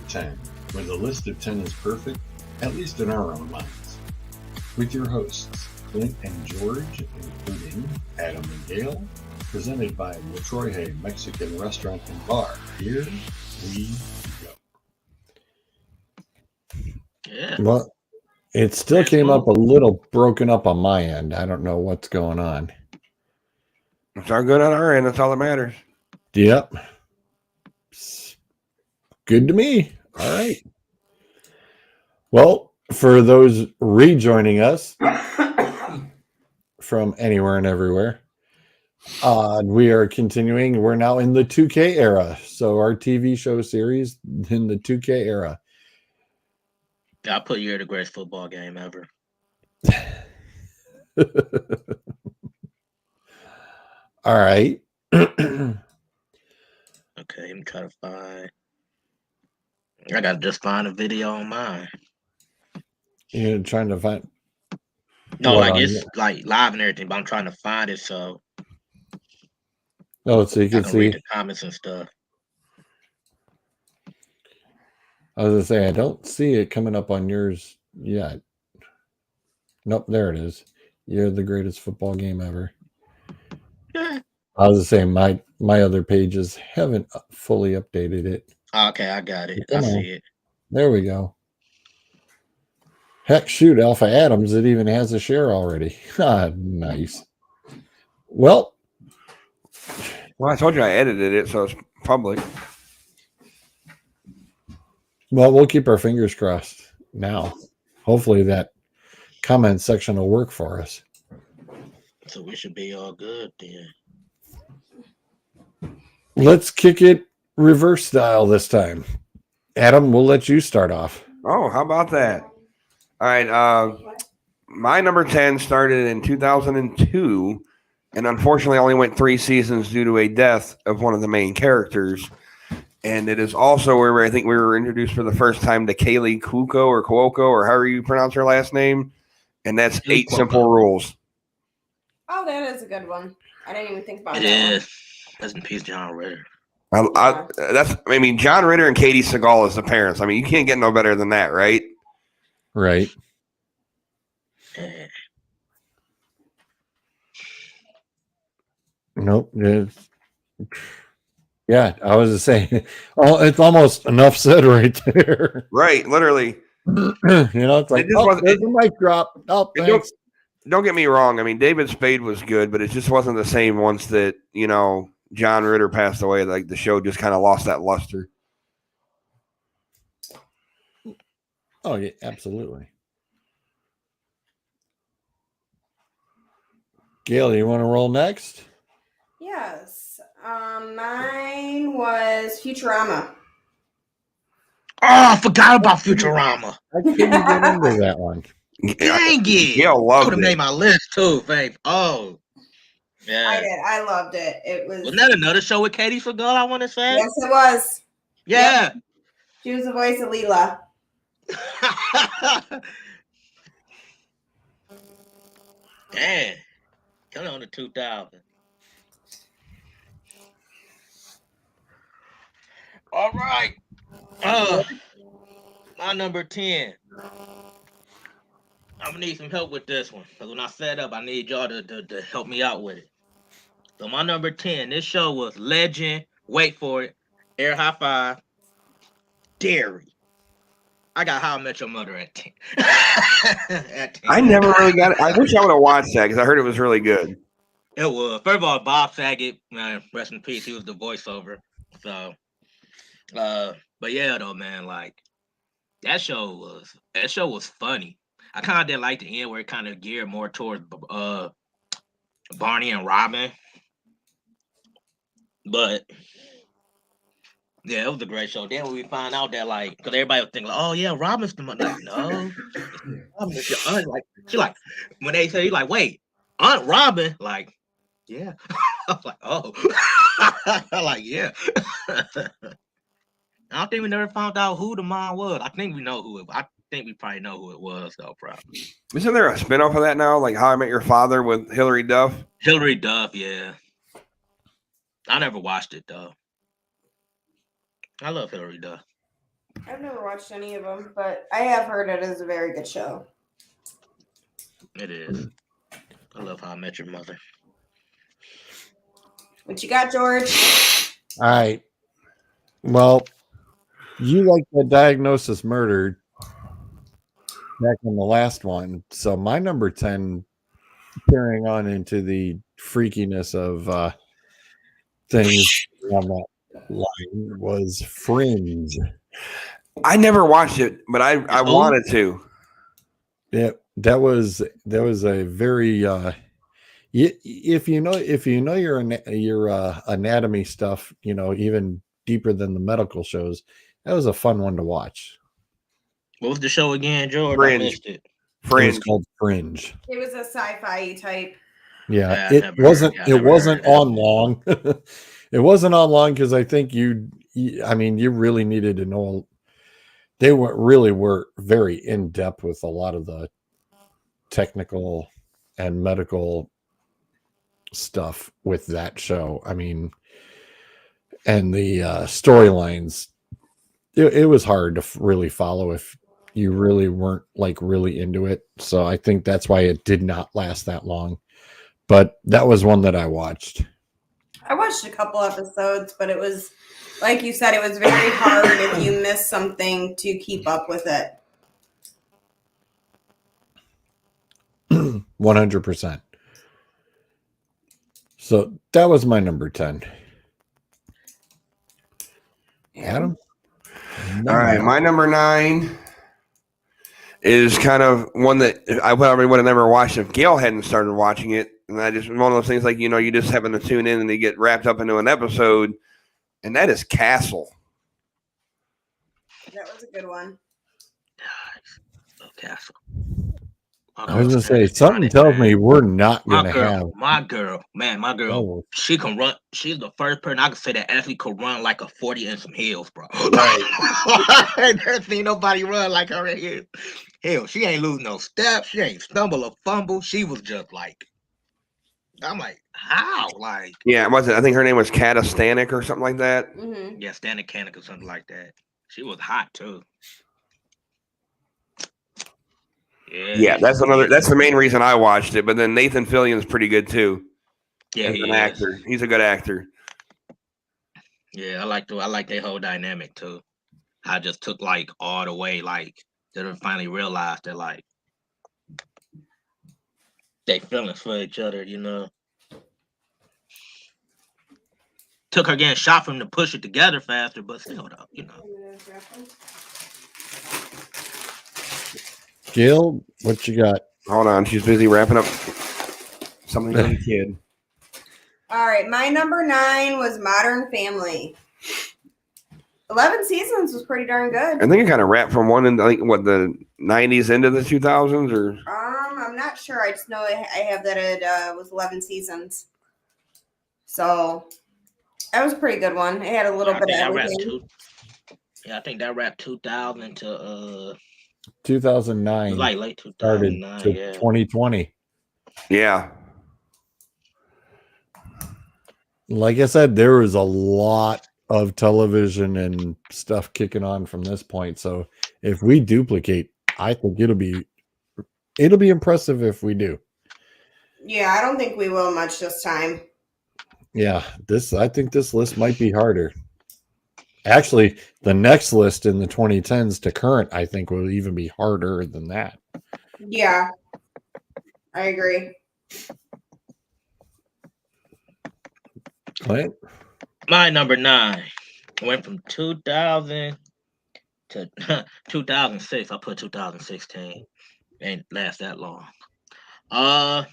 10, where the list of 10 is perfect, at least in our own minds. With your hosts, Clint and George, including Adam and Gail, presented by Latroy Hay Mexican Restaurant and Bar. Here we go. Yeah. Well, it still came up a little broken up on my end. I don't know what's going on. It's all good on our end. That's all that matters. Yep. Good to me. All right. Well, for those rejoining us from anywhere and everywhere, we are continuing. We're now in the 2K era. So our TV show series in the 2K era. I put you at the greatest football game ever. All right. Okay, let me try to find. I gotta just find a video on mine. You're trying to find. No, like it's like live and everything, but I'm trying to find it so. Oh, so you can see read the comments and stuff. I was gonna say I don't see it coming up on yours yet. Nope, there it is. You're the greatest football game ever. Yeah. I was saying my other pages haven't fully updated it. Okay, I got it. I see it. There we go. Heck, shoot, Alpha Adams, it even has a share already. Nice. Well, I told you I edited it, so it's public. Well, we'll keep our fingers crossed now. Hopefully that comment section will work for us. So we should be all good then. Let's kick it reverse style this time. Adam, we'll let you start off. Oh, how about that? All right. My number 10 started in 2002 and unfortunately only went 3 seasons due to a death of one of the main characters. And it is also where I think we were introduced for the first time to Kaylee Cuoco or however you pronounce her last name. And that's 8 Simple Rules. Oh, that is a good one. I didn't even think about it. It is. Rest in peace, John Ritter. John Ritter and Katie Seagal as the parents. I mean, you can't get no better than that, right? Right. Nope. Yeah, I was just saying. Oh, it's almost enough said right there. Right, literally. It's like, there's a mic drop. Oh, thanks. Don't get me wrong. I mean, David Spade was good, but it just wasn't the same once that, John Ritter passed away. Like, the show just kind of lost that luster. Oh, yeah, absolutely. Gail, you want to roll next? Yes. Mine was Futurama. Oh, I forgot about Futurama. I couldn't get into that one. Dang it. Gail loved it. I would have made my list too, babe. Oh. Yeah. I did. I loved it. Wasn't that another show with Katie Seagal, I want to say? Yes, it was. Yeah. Yep. She was the voice of Leela. Damn. Coming on to 2000. All right. My number 10. I'm going to need some help with this one. Because when I set up, I need y'all to help me out with it. So my number 10, this show was Legend. Wait for it. Air High Five. Dairy. I got How I Met Your Mother at 10. At 10. I never really got it. I wish I would have watched that because I heard it was really good. It was. First of all, Bob Saget, man, rest in peace. He was the voiceover. So, but yeah, though, man, like that show was funny. I kind of didn't like the end where it kind of geared more towards Barney and Robin. But yeah, it was a great show. Then when we find out that, like, because everybody was thinking, like, oh yeah, Robin's the mother. Like, no, Robin's your aunt. Like, she like when they say, like, wait, Aunt Robin, like, yeah. I was like, oh, like, yeah. I don't think we never found out who the mom was. I think we know who it was. I think we probably know who it was, though, probably. Isn't there a spinoff of that now, like How I Met Your Father with Hilary Duff? Hilary Duff, yeah. I never watched it, though. I love Hilary Duff. I've never watched any of them, but I have heard it is a very good show. It is. I love How I Met Your Mother. What you got, George? All right. Well, you like the Diagnosis Murder back in the last one. So my number 10, carrying on into the freakiness of things on that line, was Fringe. I never watched it, but I who? wanted to. Yeah, that was a very if you know your anatomy stuff, even deeper than the medical shows, that was a fun one to watch. What was the show again, George? Fringe. I missed it. It was Fringe. called Fringe. It was a sci-fi type. Yeah, I it never wasn't heard- I never wasn't heard of on long. It wasn't on long because I think you really needed to know. They were very in depth with a lot of the technical and medical stuff with that show. I mean, and the storylines, it was hard to really follow if you really weren't like really into it. So I think that's why it did not last that long. But that was one that I watched. I watched a couple episodes, but it was, like you said, it was very hard if you missed something to keep up with it. 100%. So that was my number 10. Adam? All right, my number 9 is kind of one that I probably would have never watched if Gail hadn't started watching it. And I just one of those things like, you just happen to tune in and you get wrapped up into an episode, and that is Castle. That was a good one. Oh, Castle. I was going to say, something tells me we're not going to have. My girl, Oh. she can run. She's the first person I can say that actually could run like a 40 in some heels, bro. Right. I ain't never seen nobody run like her in here. Hell, she ain't lose no steps. She ain't stumble or fumble. She was just like, I'm like, how? Like, Yeah, was it? I think her name was Kata Stanek or something like that. Mm-hmm. yeah, Stanek Kanik or something like that. She was hot too. Yeah, that's the main reason I watched it. But then Nathan Fillion's pretty good too. Yeah, as he an is. actor. He's a good actor. Yeah, I like their whole dynamic too. I just took like all the way, like they finally realized that like they feelings for each other, Took her getting shot from to push it together faster, but still though, Jill, what you got? Hold on, she's busy wrapping up something for the kid. All right, my number 9 was Modern Family. 11 seasons was pretty darn good. I think it kind of wrapped from one in the 90s into the 2000s, or I'm not sure. I just know I have that it was 11 seasons. So that was a pretty good one. It had a little bit of everything. I think that wrapped 2000 to 2009. like late Started 2009, to yeah. 2020. yeah. Like I said, there was a lot of television and stuff kicking on from this point. So if we duplicate, I think it'll be impressive if we do. Yeah, I don't think we will much this time. Yeah, I think this list might be harder. Actually, the next list in the 2010s to current, I think, will even be harder than that. Yeah, I agree. Clint? My number 9 went from 2000 to 2006. I put 2016. Ain't last that long. And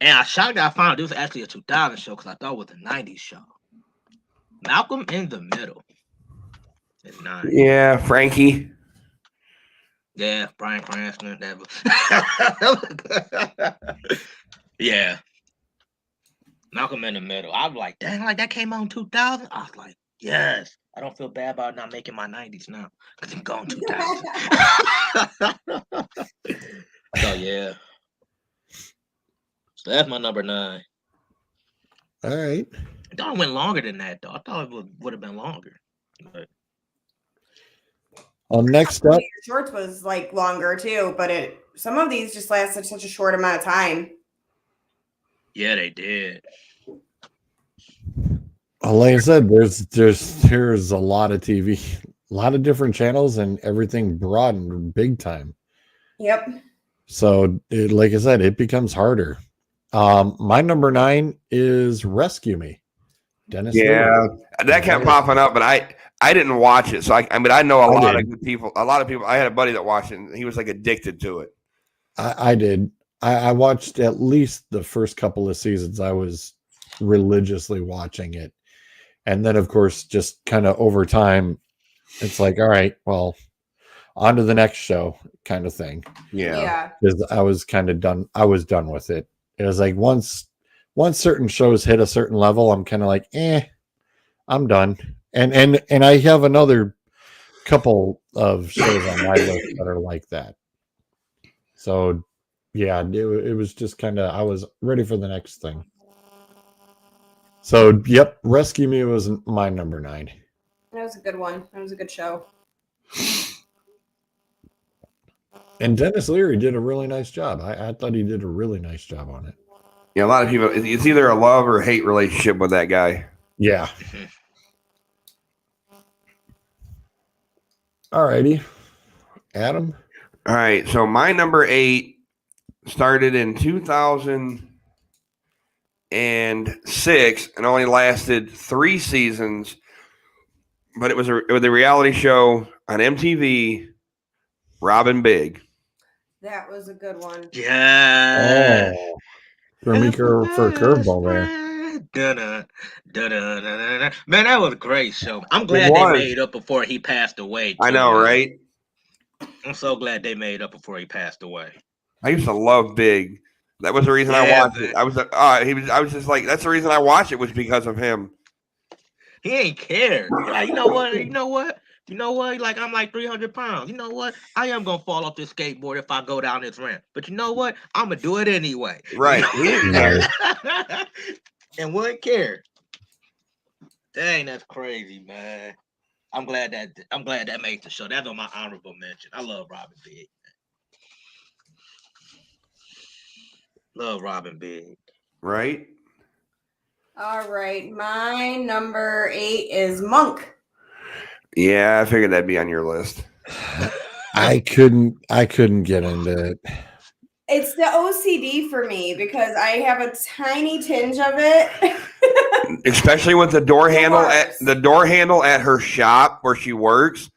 I shocked that I found out this was actually a 2000 show because I thought it was a 90s show. Malcolm in the Middle. It's 9. Yeah, Frankie. Yeah, Bryan Cranston. Yeah. Malcolm in the Middle. I was like, dang, like that came out in 2000. I was like, yes. I don't feel bad about not making my 90s now because I'm going 2000. So yeah. So that's my number 9. All right. I thought it went longer than that though. I thought it would have been longer. But Next up, Shorts was like longer too, but some of these just lasted such a short amount of time. Yeah, they did. like I said, there's a lot of TV, a lot of different channels, and everything broadened big time. Yep. So, like I said, it becomes harder. My number 9 is Rescue Me. Dennis Yeah, Leary. that kept popping up, but I didn't watch it. So I mean, I know a lot of good people. A lot of people. I had a buddy that watched it, and he was like addicted to it. I did. I watched at least the first couple of seasons. I was religiously watching it. And then, of course, just kind of over time, it's like, all right, well, on to the next show kind of thing. Yeah. Because I was kind of done. I was done with it. It was like once certain shows hit a certain level, I'm kind of like, I'm done. And I have another couple of shows on my list that are like that. So, yeah, it was just kind of, I was ready for the next thing. So, yep, Rescue Me was my number 9. That was a good one. That was a good show. And Dennis Leary did a really nice job. I thought he did a really nice job on it. Yeah, a lot of people, it's either a love or hate relationship with that guy. Yeah. All righty. Adam? All right, so my number 8 started in 2006 and only lasted 3 seasons, but it was a reality show on MTV, Robin Big. That was a good one. Yeah. Oh. Threw me for a curveball there. Man, that was a great show. I'm glad they made up before he passed away. I know, right? I'm so glad they made up before he passed away. I used to love Big. That was the reason I watched it. I was just like, that's the reason I watched it was because of him. He ain't cared. Like, you know what? Like, I'm like 300 pounds. You know what? I am gonna fall off this skateboard if I go down this ramp. But you know what? I'm gonna do it anyway. Right. He didn't care. And wouldn't care. Dang, that's crazy, man. I'm glad that made the show. That's on my honorable mention. I love Robin Big. Love Robin Big. Right. All right. My number 8 is Monk. Yeah, I figured that'd be on your list. I couldn't get into it. It's the OCD for me because I have a tiny tinge of it. Especially with the door handle at her shop where she works.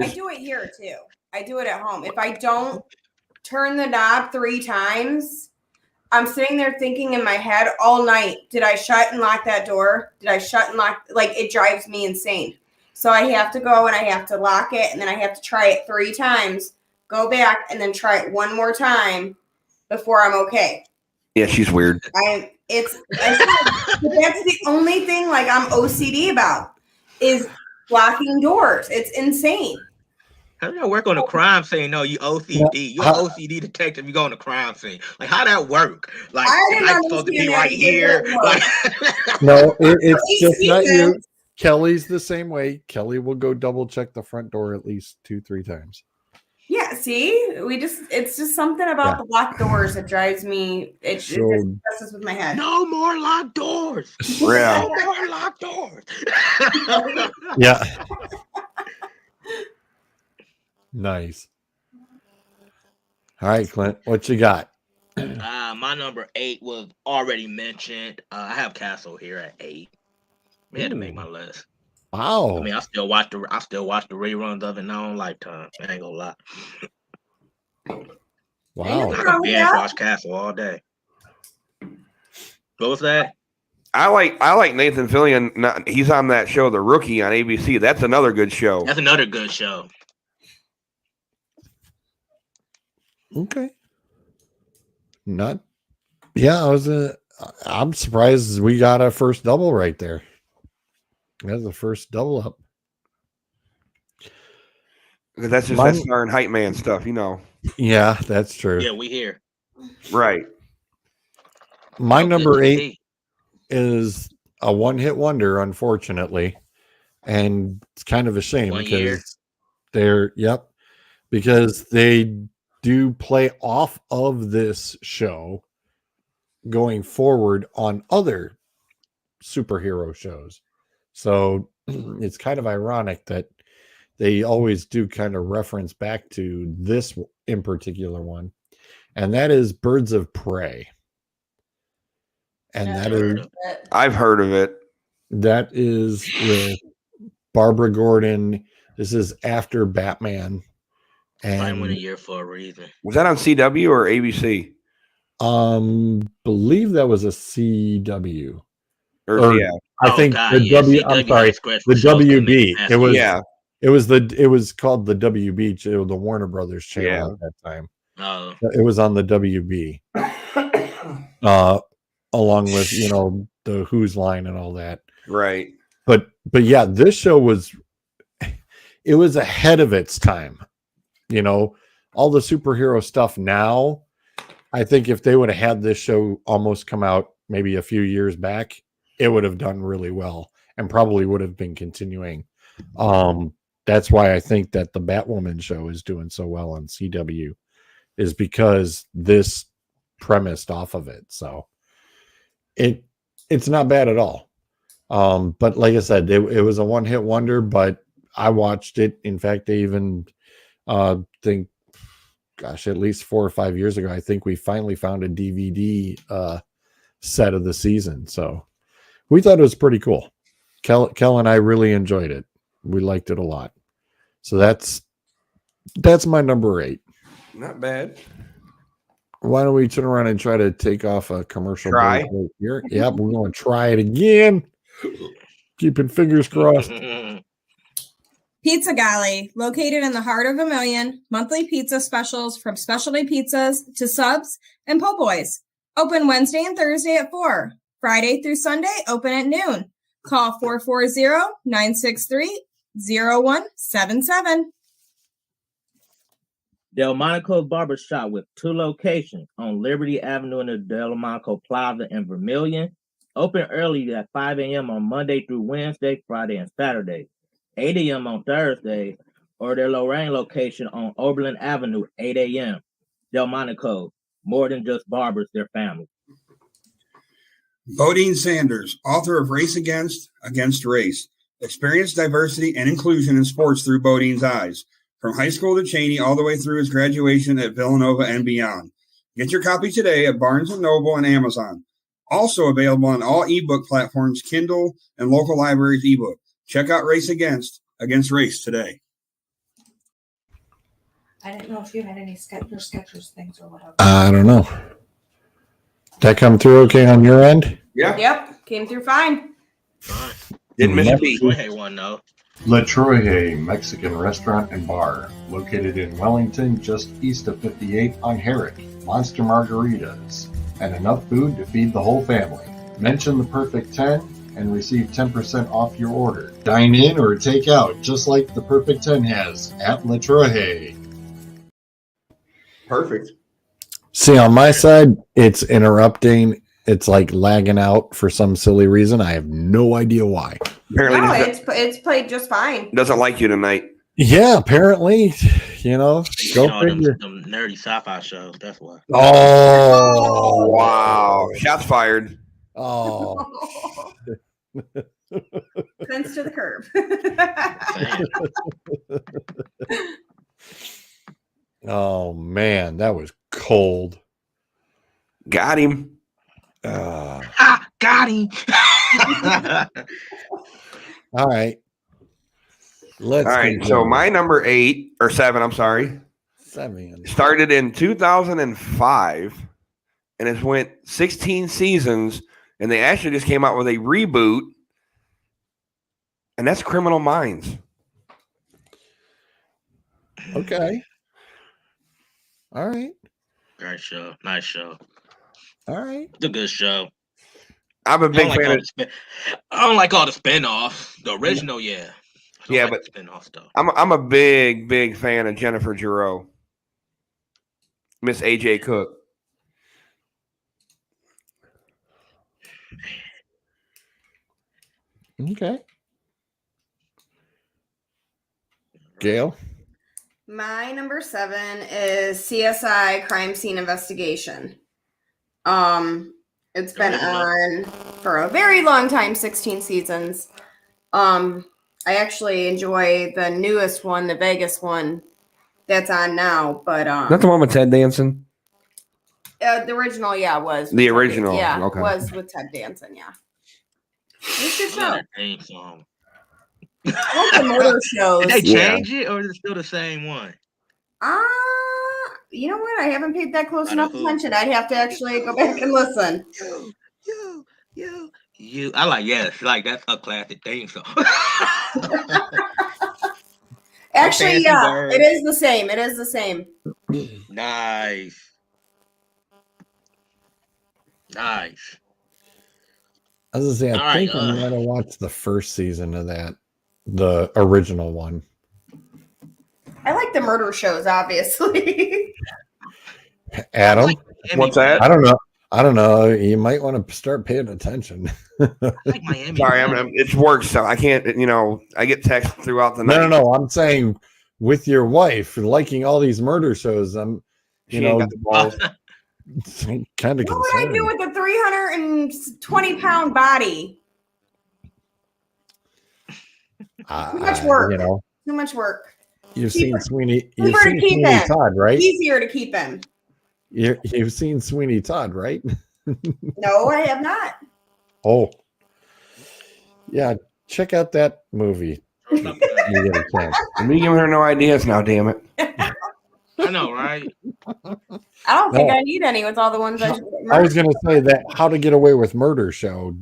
I do it here too. I do it at home. If I don't turn the knob 3 times, I'm sitting there thinking in my head all night, did I shut and lock that door? Did I shut and lock? Like, it drives me insane. So I have to go and I have to lock it, and then I have to try it 3 times, go back, and then try it one more time before I'm okay. Yeah, she's weird. That's the only thing like I'm OCD about is locking doors. It's insane. How do you work on a crime scene? No, you OCD. You're an OCD detective. You go on a crime scene. Like, how that work? Like, I'm supposed to be right here. Like, no, it's just not you. Kelly's the same way. Kelly will go double check the front door at least 2-3 times. Yeah, see, it's just something about the locked doors that drives me. It just messes with my head. No more locked doors. Yeah. No more locked doors. Yeah. Nice. All right, Clint, what you got? My number 8 was already mentioned. I have Castle here at 8. I had to make my list. Wow. I mean, I still watch the reruns of it now on Lifetime. I ain't gonna lie. Wow. I can binge watch Castle all day. What was that? I like Nathan Fillion. He's on that show, The Rookie, on ABC. That's another good show. That's another good show. Okay. I'm surprised we got our first double right there. That's the first double up. That's just that Star and Hype Man stuff, you know. Yeah, that's true. Yeah, we here. Right. My number 8 is a one-hit wonder, unfortunately. And it's kind of a shame because Yep, because they do play off of this show going forward on other superhero shows. So it's kind of ironic that they always do kind of reference back to this in particular one, and that is Birds of Prey. And I've heard of it. that is with Barbara Gordon. This is after Batman. Right win a And year for a reason. Was that on CW or ABC? believe that was a CW. Or yeah, I think the W. I'm sorry, the WB. It was yeah. it was called the WB, the Warner Brothers channel at that time. Oh, It was on the WB, along with the Who's Line and all that. Right. But yeah, this show was ahead of its time. All the superhero stuff now. I think if they would have had this show almost come out maybe a few years back, it would have done really well and probably would have been continuing. That's why I think that the Batwoman show is doing so well on CW, is because this premised off of it. So it's not bad at all. But like I said, it was a one-hit wonder, but I watched it. In fact, they even think, gosh, at least 4 or 5 years ago, I think we finally found a DVD set of the season. So we thought it was pretty cool. Kel and I really enjoyed it. We liked it a lot. So that's my number 8. Not bad. Why don't we turn around and try to take off a commercial Try? break right here? Yep, we're going to try it again. Keeping fingers crossed. Pizza Galley, located in the heart of Vermilion, monthly pizza specials from specialty pizzas to subs and po' boys. Open Wednesday and Thursday at 4. Friday through Sunday, open at noon. Call 440-963-0177. Delmonico Barbershop with 2 locations on Liberty Avenue in the Delmonico Plaza in Vermilion. Open early at 5 a.m. on Monday through Wednesday, Friday, and Saturday. 8 a.m. on Thursday, or their Lorraine location on Oberlin Avenue, 8 a.m. Delmonico, more than just barbers, their family. Bodine Sanders, author of Race Against Race. Experience diversity and inclusion in sports through Bodine's eyes. From high school to Cheney, all the way through his graduation at Villanova and beyond. Get your copy today at Barnes & Noble and Amazon. Also available on all ebook platforms, Kindle, and local libraries ebook. Check out Race Against Race today. I didn't know if you had any Skechers things or whatever. I don't know. That come through okay on your end? Yeah. Yep, came through fine. Didn't miss a beat. Go ahead, one though. La Troje Mexican Restaurant and Bar, located in Wellington, just east of 58 on Herrick. Monster margaritas, and enough food to feed the whole family. Mention the Perfect 10 and receive 10% off your order. Dine in or take out, just like the Perfect 10 has at La Troje. Perfect. See, on my side, it's interrupting. It's like lagging out for some silly reason. I have no idea why. Apparently, No, it's played just fine. doesn't like you tonight. Yeah, apparently, go figure. Them nerdy sci-fi shows. That's why. Oh, Wow. Shots fired. Oh, Fence to the curb. oh man, that was cold. Got him. Got him. All right. All right. So my number 8 or 7, I'm sorry, 7 started in 2005 and it's went 16 seasons, and they actually just came out with a reboot, and that's Criminal Minds. Okay. All right. Great show. Nice show. All right. It's a good show. I'm a big fan of. I don't like all the spinoffs. The original, yeah. Yeah, but spinoff stuff. I'm a big fan of Jennifer Giroux, Miss AJ Cook. Okay. Gail? My number 7 is CSI Crime Scene Investigation. It's been on for a very long time, 16 seasons. I actually enjoy the newest one, the Vegas one that's on now, but Not the one with Ted Danson. the original, was The with original, Ted, okay. was with Ted Danson, yeah. It's a good show. That theme song. I like the murder shows. Did they Yeah. change it, or is it still the same one? You know what? I haven't paid that close I enough know who. attention. I'd have to actually go back and listen. You. I like, yes, like that's a classic theme song. Actually, Fancy yeah, Bird. it is the same. It is the same. Nice. I was gonna say, I All think right, I might have watched the first season of that, the original one. I like the murder shows, obviously. Adam, Like Miami What's that? I don't know. I don't know. You might want to start paying attention. I like Miami. Sorry, better. it's work, so I can't. I get texts throughout the night. No. I'm saying with your wife liking all these murder shows. I'm, She ain't got the balls. kind of What would I concerned. do with a 320-pound body? Too much work. Too much work. You've Keep seen it. Sweeney. Cheaper You've to seen keep Sweeney him. Todd, right? Easier to keep him. You've seen Sweeney Todd, right? No, I have not. Oh, yeah. Check out that movie. You get a chance. Me giving her no ideas now. Damn it. I know, right? I don't think No. I need any with all the ones I I was going to say that How to Get Away with Murder show.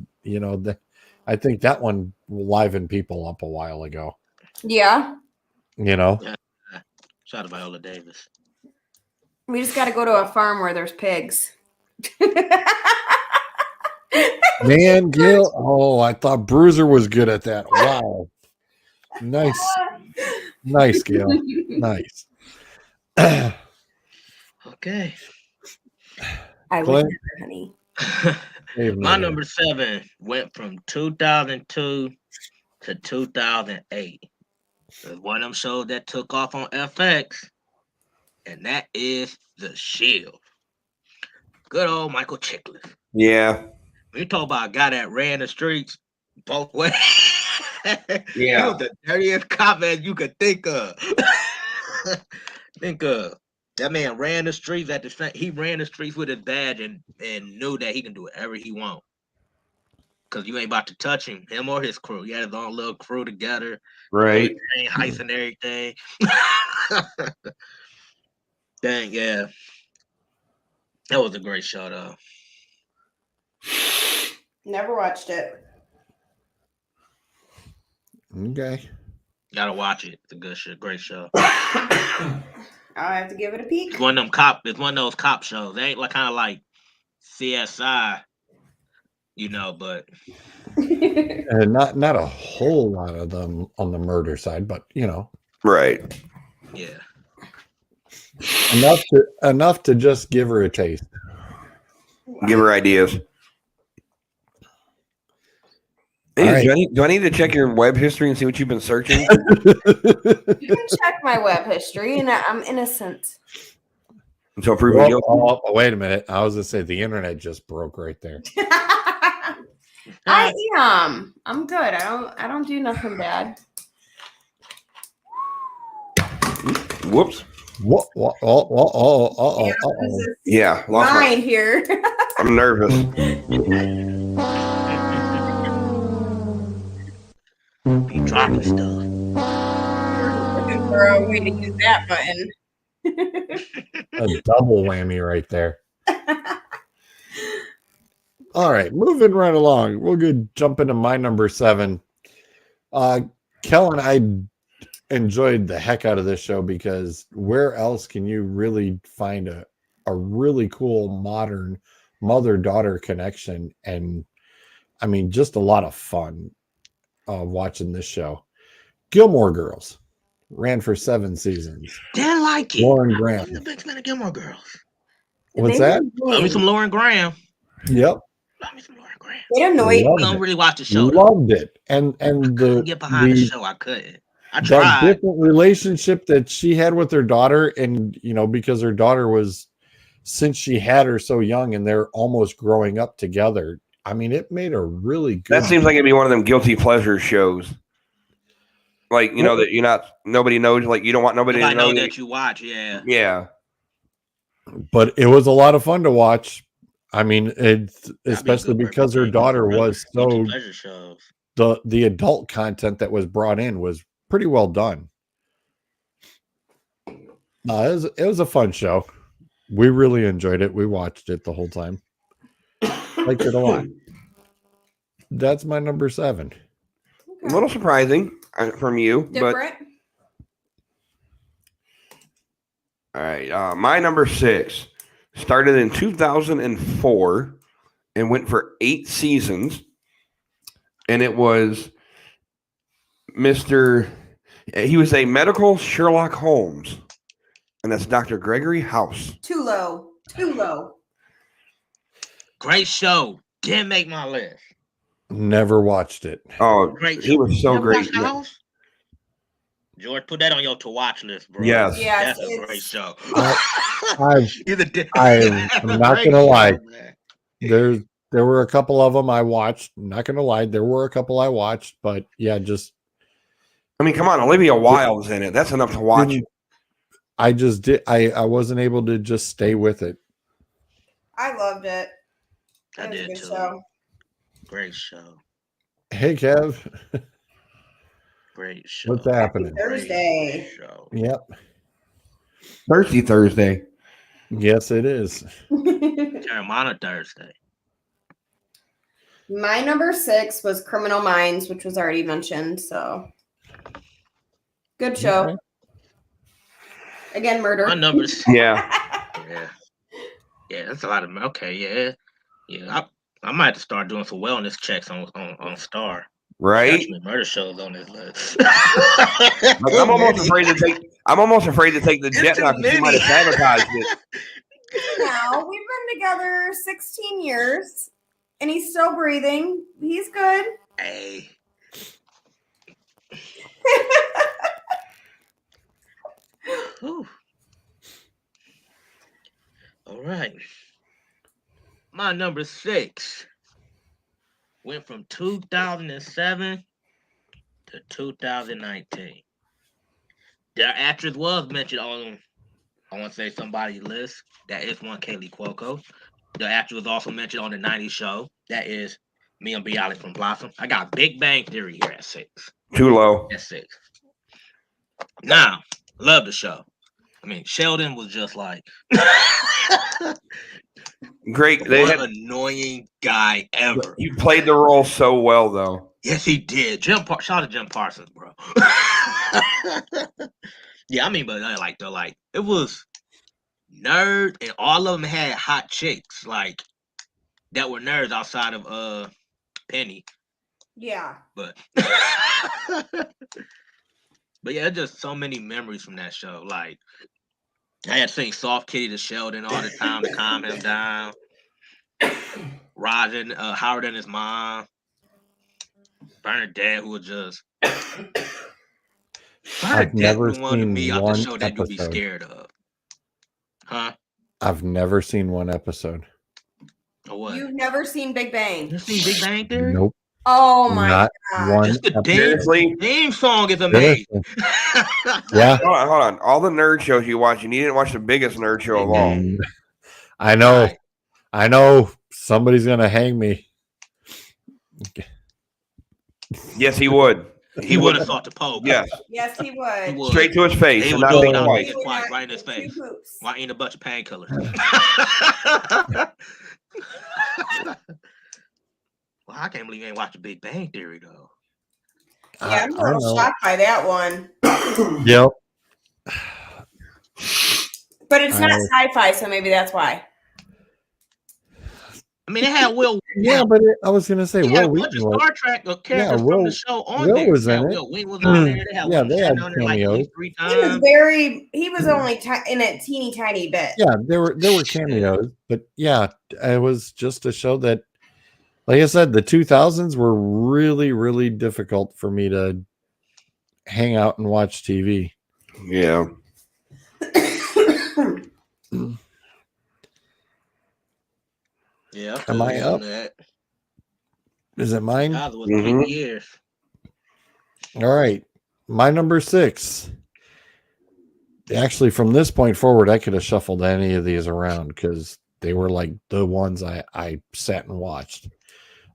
I think that one livened people up a while ago. Yeah. Shout out to Viola Davis. We just got to go to a farm where there's pigs. Man, Gil. Oh, I thought Bruiser was good at that. Wow. Nice, Gil. Nice. Okay. I would Clint? never, honey. My number 7 went from 2002 to 2008. It's one of them shows that took off on FX, and that is The Shield. Good old Michael Chiklis. Yeah. When you talk about a guy that ran the streets both ways, he Yeah. was the dirtiest cop man you could think of. That man ran the streets he ran the streets with his badge and knew that he can do whatever he want. Cause you ain't about to touch him or his crew. He had his own little crew together. Right. Heist and everything. Dang, yeah. That was a great show though. Never watched it. Okay. Gotta watch it. It's a good shit, great show. I'll have to give it a peek. It's one of those cop shows. They ain't like kind of like CSI, but And not a whole lot of them on the murder side, but Right. yeah. enough to just give her a taste. Give her ideas. All Hey, right. do I need to check your web history and see what you've been searching? You can check my web history, and I'm innocent. Until proven guilty. Wait a minute. I was gonna say the internet just broke right there. I am. I'm good. I don't do nothing bad. Whoops. What? Oh. This is Yeah. Lost my. mine here. I'm nervous. Be dropping stuff. Looking for a way to use that button. A double whammy right there. All right, moving right along. We'll go jump into my number 7. Kellen, I enjoyed the heck out of this show because where else can you really find a really cool modern mother-daughter connection? And I mean, just a lot of fun watching this show. Gilmore Girls ran for 7 seasons. Didn't like it. Lauren I'm Graham. the big fan of Gilmore Girls. What's that? Love me some Lauren Graham. Yep. Love me some Lauren Graham. It annoyed Loved I me. don't really watch the show. Though. Loved it. And I couldn't get behind the show. I couldn't. I that tried. different relationship that she had with her daughter, and because her daughter was, since she had her so young and they're almost growing up together. I mean, it made a really good. That seems like it'd be one of them guilty pleasure shows. Like, that nobody knows, like you don't want nobody to Nobody know know that you watch. Yeah. Yeah. But it was a lot of fun to watch. I mean, it's That'd be a especially good because her purpose, daughter guilty was so pleasure shows. the adult content that was brought in was pretty well done. No, it was a fun show. We really enjoyed it. We watched it the whole time. Liked it a lot. That's my number 7. A little surprising from you, Different. but all right. My number 6 started in 2004 and went for 8 seasons, and it was he was a medical Sherlock Holmes, and that's Dr. Gregory House. Too low. Great show. Didn't make my list. Never watched it. Oh, Great he was so Never great. watched House? George, put that on your to watch list, bro. Yes. Yes, That's a great show. I'm not gonna lie. There were a couple of them I watched. I'm not gonna lie, there were a couple I watched, but yeah, just I mean, come on, Olivia Wilde's in it. That's enough to watch. I wasn't able to just stay with it. I loved it. I It was a did good too. show. Great show. Hey Kev, Great show. what's happening? Thursday. Great show. Yep. Thirsty Thursday. Yes, it is. Terramana Thursday. My number 6 was Criminal Minds, which was already mentioned. So good show. Okay. Again, murder. My numbers. Yeah. Yeah, that's a lot of. Okay, yeah. I might have to start doing some wellness checks on Star. Right? Actually, murder shows on this list. Like, I'm almost afraid to take the jet too now because she might many. have sabotaged it. Now we've been together 16 years, and he's still breathing. He's good. Hey. Whew. All right. My number 6 went from 2007 to 2019. The actress was mentioned on, I want to say somebody's list. That is one Kaylee Cuoco. The actress was also mentioned on the 90s show. That is Mia Bialik from Blossom. I got Big Bang Theory here at 6. Too low. At 6. Now, love the show. I mean, Sheldon was just like Great. one annoying guy ever. You played the role so well, though. Yes, he did. Shout out to Jim Parsons, bro. Yeah, I mean, but it was nerds, and all of them had hot chicks like that were nerds outside of Penny. Yeah. But but yeah, just so many memories from that show. Like I had to sing Soft Kitty to Sheldon all the time to calm him down. Roger, Howard and his mom. Bernadette, who was just I've never wanted to seen be out the one show that you'd be episode. scared of. Huh? I've never seen one episode. Or what? You've never seen Big Bang. You seen Big Bang Theory? Nope. Oh my Not god. one Just the episode. Seriously? theme song is amazing. Yeah. Hold on. All the nerd shows you watch, and you didn't watch the biggest nerd show of all. I know. Right. I know. Somebody's gonna hang me. Yes, he would. He would have thought the Pope. Yes. Yes, he He would. would. Straight to his face, He and would not do think it on twice. his twice, right in his face. Two poops. Why ain't a bunch of painkillers? Well, I can't believe you ain't watching Big Bang Theory though. Yeah, I'm a I little know. shocked by that one. Yep. But it's not I- sci-fi, so maybe that's why. I mean, they had Will. Yeah, but I was gonna say They had Will a bunch Wheaton of was. Star Trek characters Will- from the show on Will there. was in it. Will Wheaton was on there. They had Yeah, Will they Shatner had on there like at cameos. least 3 He was times. he was only in a teeny tiny bit. Yeah, there were cameos, but yeah, it was just a show that, like I said, the 2000s were really, really difficult for me to hang out and watch TV. Yeah. Yeah, Am I up? That. Is it mine? God, it was Mhm. peak years. All right. My number 6. Actually, from this point forward, I could have shuffled any of these around because they were like the ones I sat and watched.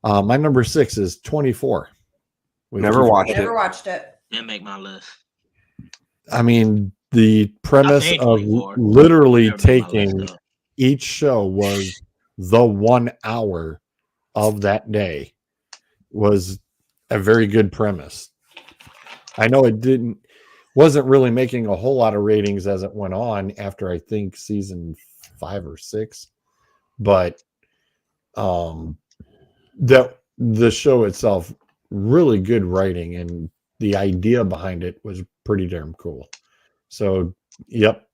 My number 6 is 24. with Never Kiefer. watched it. Never watched it. Didn't make my list. I mean, the premise seen of 24. literally Never made my list, taking though. each show was the 1 hour of that day was a very good premise. I know it wasn't really making a whole lot of ratings as it went on after I think season 5 or 6, but the show itself, really good writing, and the idea behind it was pretty damn cool. So, yep,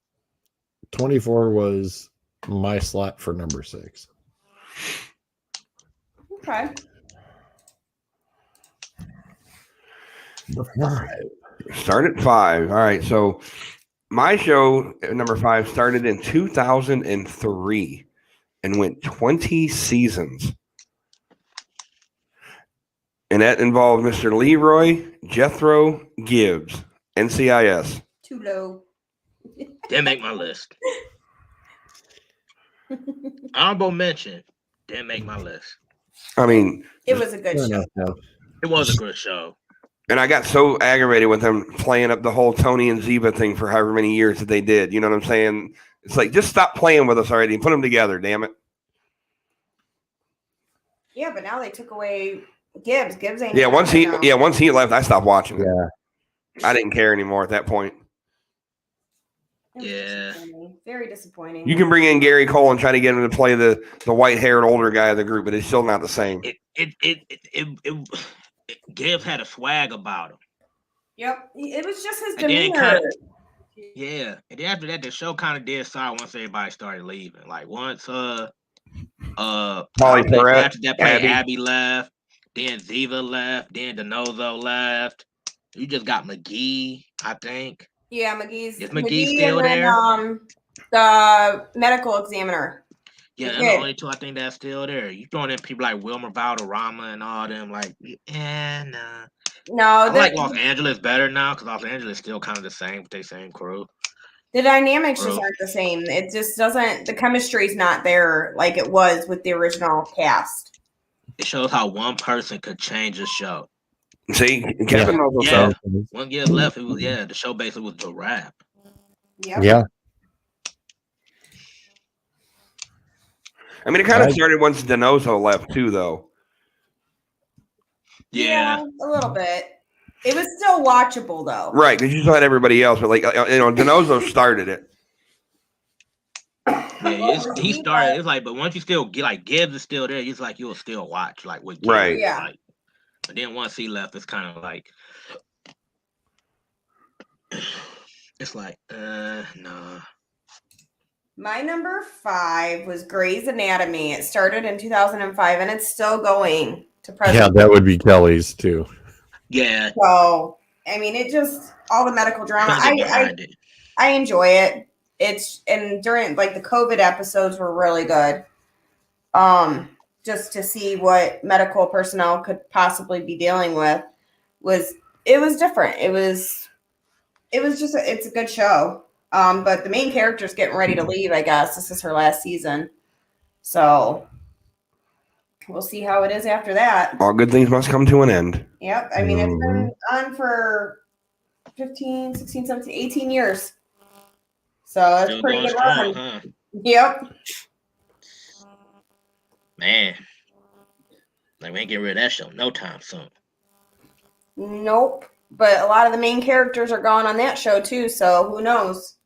24 was my slot for number 6. Okay. Start at 5. All right. So my show at number 5 started in 2003 and went 20 seasons. And that involved Mr. Leroy Jethro Gibbs, NCIS. Too low. Didn't make my list. Honorable mention. Didn't make my list. I mean, It was a good show. It was a good show. and I got so aggravated with them playing up the whole Tony and Ziva thing for however many years that they did. You know what I'm saying? It's like, just stop playing with us already and put them together, damn it. Yeah, but now they took away Gibbs. Gibbs ain't. Yeah, once he now. once he left, I stopped watching it. Yeah. I didn't care anymore at that point. It was Yeah. disappointing. Very disappointing. You can bring in Gary Cole and try to get him to play the white-haired older guy of the group, but it's still not the same. Gibbs had a swag about him. Yep. It was just his And then demeanor. Yeah. And then after that, the show kind of did sour once everybody started leaving. Like once Molly after Perrette, that played Abby. Abby left, then Ziva left, then DeNozo left. You just got McGee, I think. Yeah, McGee's. Is McGee still and then, there? The medical examiner. Yeah, they're Yeah. the only two I think that's still there. You throwing in people like Wilmer Valderrama and all them, like, nah. No, I like Los Angeles better now because Los Angeles is still kind of the same with their same crew. the dynamics just Bro. aren't the same. It just doesn't. The chemistry's not there like it was with the original cast. It shows how one person could change a show. See, Kevin knows what's Yeah. up. 1 year left, it was the show basically was a wrap. Yep. Yeah. I mean, it kind of I- started once DeNozo left too, though. Yeah. A little bit. It was still watchable though. Right, because you still had everybody else, but DeNozo started it. Yeah, he started. It's like, but once you still get like Gibbs is still there, it's like you'll still watch like with Gibbs. Right. Yeah. Like, but then once he left, it's kind of like it's like, nah. My number 5 was Grey's Anatomy. It started in 2005 and it's still going to present. Yeah, that would be Kelly's too. Yeah, So, I mean, it just all the medical drama. something behind it. I enjoy it. It's and during like the COVID episodes were really good. Just to see what medical personnel could possibly be dealing with was different. It's a good show. But the main character's getting ready to leave, I guess. This is her last season. So we'll see how it is after that. All good things must come to an end. Yep. I mean, it's been on for 15, 16, 17, 18 years. So that's Still pretty going good strong, run. huh? Yep. Man, like we ain't getting rid of that show no time soon. Nope. But a lot of the main characters are gone on that show too, so who knows?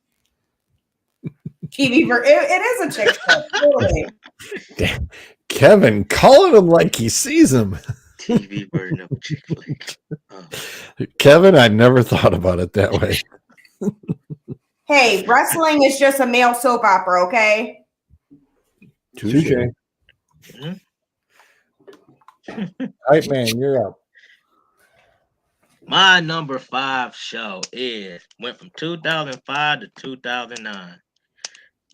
TV it is a chick show. Totally. Kevin calling him like he sees him. TV version of a chick flick. Kevin, I never thought about it that way. Hey, wrestling is just a male soap opera, okay? Touche. All right, man, you're up. My number 5 show went from 2005 to 2009.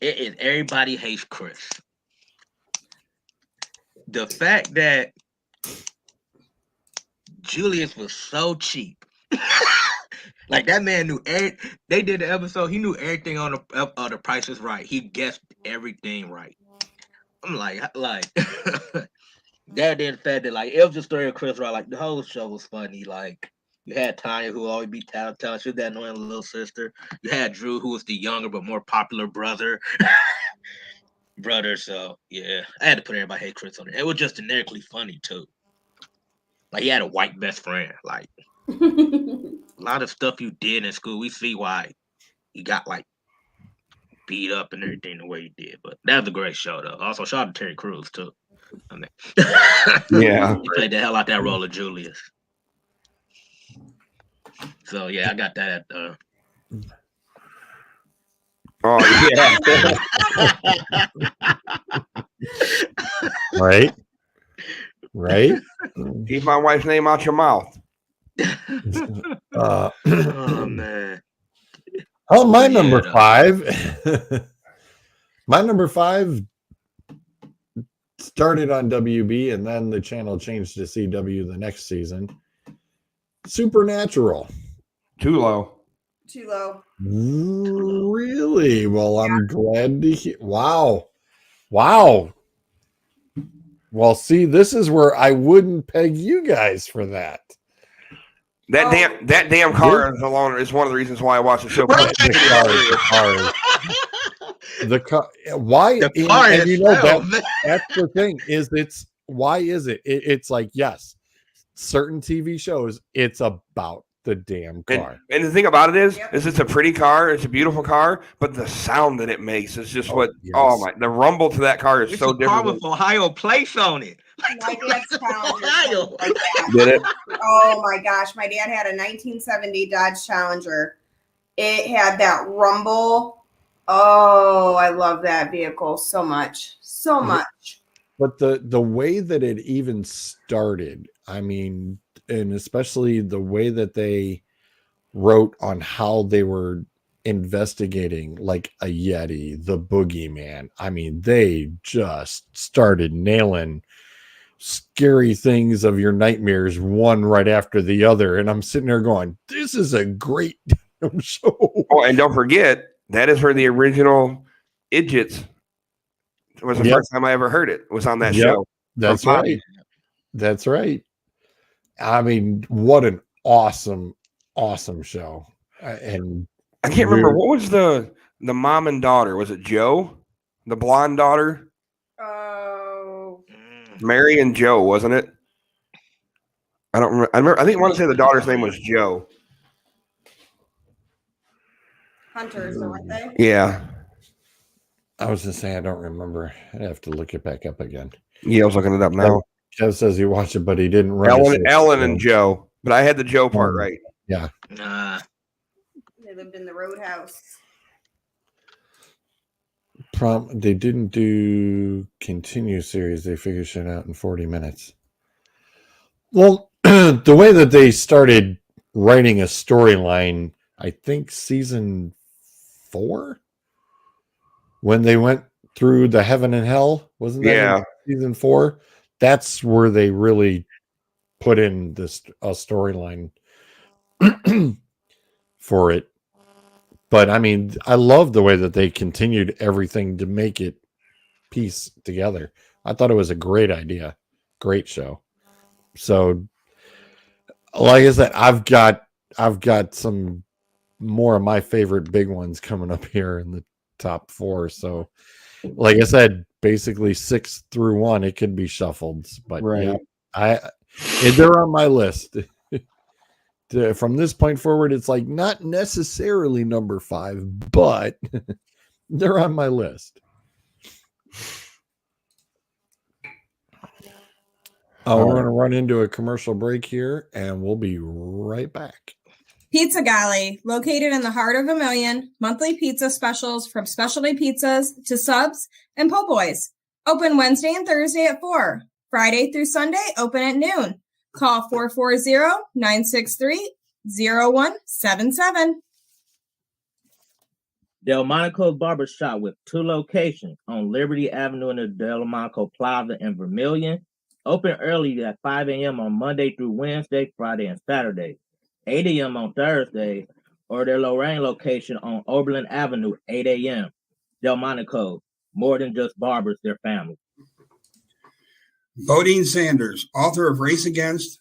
It is Everybody Hates Chris. The fact that Julius was so cheap. Like that man knew they did the episode, he knew everything on the Price is Right. He guessed everything right. I'm like that did the fact that like it was the story of Chris Rock. Like the whole show was funny. Like you had Tanya who always be telling she was that annoying little sister. You had Drew who was the younger but more popular brother. So yeah, I had to put Everybody Hate Chris on it. It was just generically funny too. Like he had a white best friend. Like a lot of stuff you did in school, we see why he got like beat up and everything the way he did. But that was a great show though. Also, shout out to Terry Crews too. I mean, Yeah. he played the hell out that role of Julius. So yeah, I got that at Oh yeah. Right. Keep my wife's name out your mouth. Oh man. Oh, my Yeah, number though. 5. My number 5 started on WB, and then the channel changed to CW the next season. Supernatural. Too low. Too low. Really? Well, I'm glad to hear. Wow. Well, see, this is where I wouldn't peg you guys for that. That damn car is alone is one of the reasons why I watch the show. The car. Why? The car and you know itself, that, that's the thing. Is it's why is it? It's like yes, certain TV shows. It's about the damn car. And the thing about it is Yep. it's a pretty car. It's a beautiful car, but the sound that it makes is just Yes. the rumble to that car is It's so a car different. with Ohio place on it. My dad's Challenger. Ohio. Like that. Did it? Oh my gosh, my dad had a 1970 Dodge Challenger. It had that rumble. Oh, I love that vehicle so much. So much. But the way that it even started, I mean, and especially the way that they wrote on how they were investigating like a Yeti, the boogeyman. I mean, they just started nailing scary things of your nightmares one right after the other. And I'm sitting there going, this is a great show. Oh, and don't forget, that is where the original Idiots was the Yep. first time I ever heard it. Was on that Yep. show. That's From Bobby. right. That's right. I mean, what an awesome show. And I can't remember what was the mom and daughter. Was it Joe, the blonde daughter? Oh. Mary and Joe, wasn't it? I don't remember. I think I want to say the daughter's name was Joe. Hunters, aren't they? Yeah. I was just saying, I don't remember. I'd have to look it back up again. Yeah, I was looking it up now. Kev says he watched it, but he didn't run Ellen and Joe. But I had the Joe part right. Nah. They lived in the roadhouse. They didn't do continue series. They figured shit out in 40 minutes. Well, the way that they started writing a storyline, I think season 4, when they went through the heaven and hell, wasn't that Yeah. season 4? That's where they really put in this a storyline for it. But I mean, I love the way that they continued everything to make it piece together. I thought it was a great idea, great show. So, like I said, I've got some more of my favorite big ones coming up here in the top 4. So, like I said, basically 6 through 1, it could be shuffled, but Right. yeah, they're on my list. From this point forward, it's like not necessarily number 5, but they're on my list. We're going to run into a commercial break here, and we'll be right back. Pizza Galley, located in the heart of a million, monthly pizza specials from specialty pizzas to subs and po' boys. Open Wednesday and Thursday at 4. Friday through Sunday, open at noon. Call 0177. Delmonico's Barbershop with 2 locations on Liberty Avenue in the Delmonico Plaza in Vermilion. Open early at 5 a.m. on Monday through Wednesday, Friday, and Saturday. 8 a.m. on Thursday, or their Lorraine location on Oberlin Avenue, 8 a.m. Delmonico, more than just barbers, their family. Bodine Sanders, author of Race Against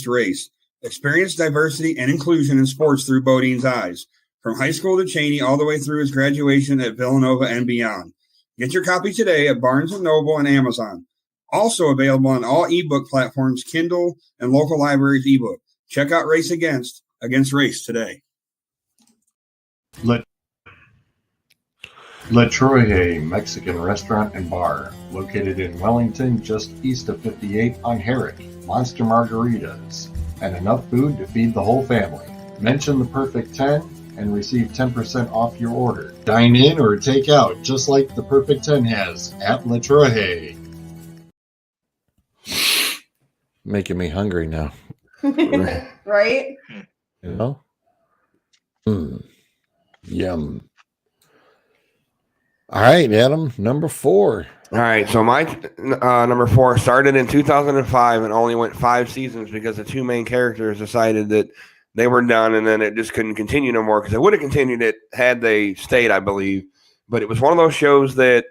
Race. Experience diversity and inclusion in sports through Bodine's eyes. From high school to Cheney, all the way through his graduation at Villanova and beyond. Get your copy today at Barnes & Noble and Amazon. Also available on all ebook platforms, Kindle, and local libraries ebook. Check out Race Against Race today. La Troje Mexican Restaurant and Bar, located in Wellington, just east of 58 on Herrick. Monster margaritas, and enough food to feed the whole family. Mention the Perfect 10 and receive 10% off your order. Dine in or take out, just like the Perfect 10 has at La Troje. Making me hungry now. Right? You know? Yum. All right, Adam, number 4. All right, so my number 4 started in 2005 and only went 5 seasons because the 2 main characters decided that they were done, and then it just couldn't continue no more because they would have continued it had they stayed, I believe. But it was one of those shows that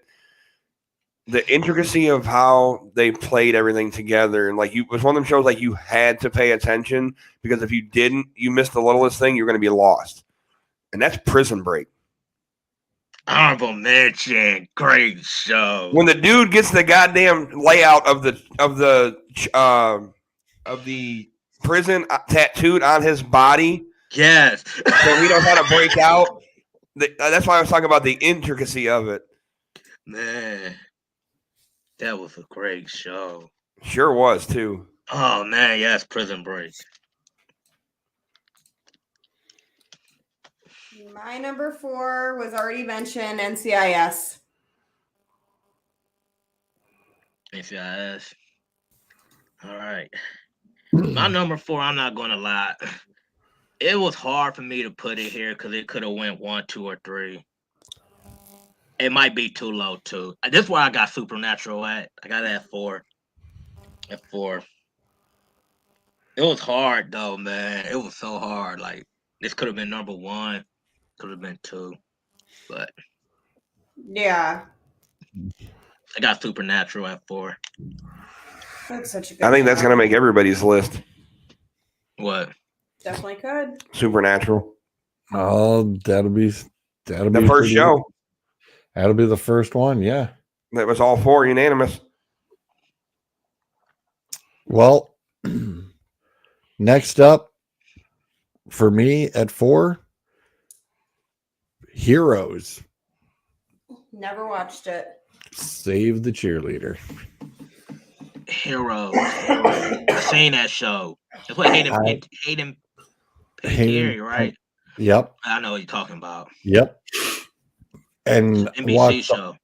the intricacy of how they played everything together, and it was one of them shows like you had to pay attention, because if you didn't, you missed the littlest thing, you're going to be lost. And that's Prison Break. Honorable mention, great show. When the dude gets the goddamn layout of the prison tattooed on his body, yes, so we know how to break out. That's why I was talking about the intricacy of it. Man, that was a great show. Sure was too. Oh man, yes, Prison Break. My number 4 was already mentioned, NCIS. NCIS. All right. My number 4, I'm not going to lie. It was hard for me to put it here because it could have went 1, 2, or 3. It might be too low, too. This is where I got Supernatural at. I got it at 4. At 4. It was hard, though, man. It was so hard. Like, this could have been number 1. Could have been 2. But Yeah. I got Supernatural at 4. That's such a good I think that's show. going to make everybody's list. What? Definitely could. Supernatural. Oh, that'll be The first show. That'll be the first one, yeah. That was all 4 unanimous. Well, next up for me at 4, Heroes. Never watched it. Save the Cheerleader. Heroes. I seen that show. That's what Hayden Panettiere, right? Yep. I know what you're talking about. Yep. And NBC show.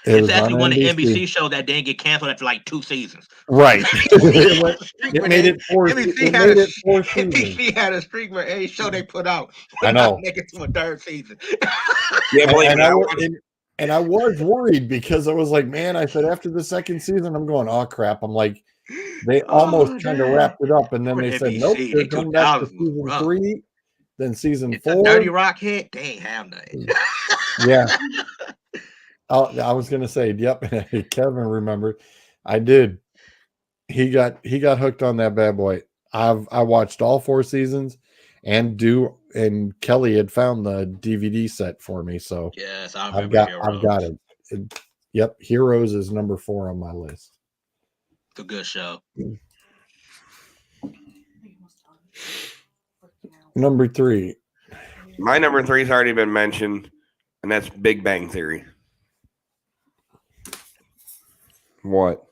It It's actually one of the NBC shows that didn't get canceled after like 2 seasons. Right. It made it 4 seasons. NBC had a streak where every show they put out I know. make it to a 3rd season. Yeah, believe me, and I was worried because I was like, man, I said after the 2nd season, I'm going, oh crap. I'm like, they almost kind of wrapped it up, and then they said, nope, they're coming back to season 3, then season 4. 30 Rock hit, they ain't have nothing. Yeah. I was gonna say, yep. Kevin remembered. I did. He got hooked on that bad boy. I watched all 4 seasons, and Kelly had found the DVD set for me, so Yes, I've got it. Yep, Heroes is number 4 on my list. It's a good show. Number 3. my number 3 has already been mentioned, and that's Big Bang Theory. What?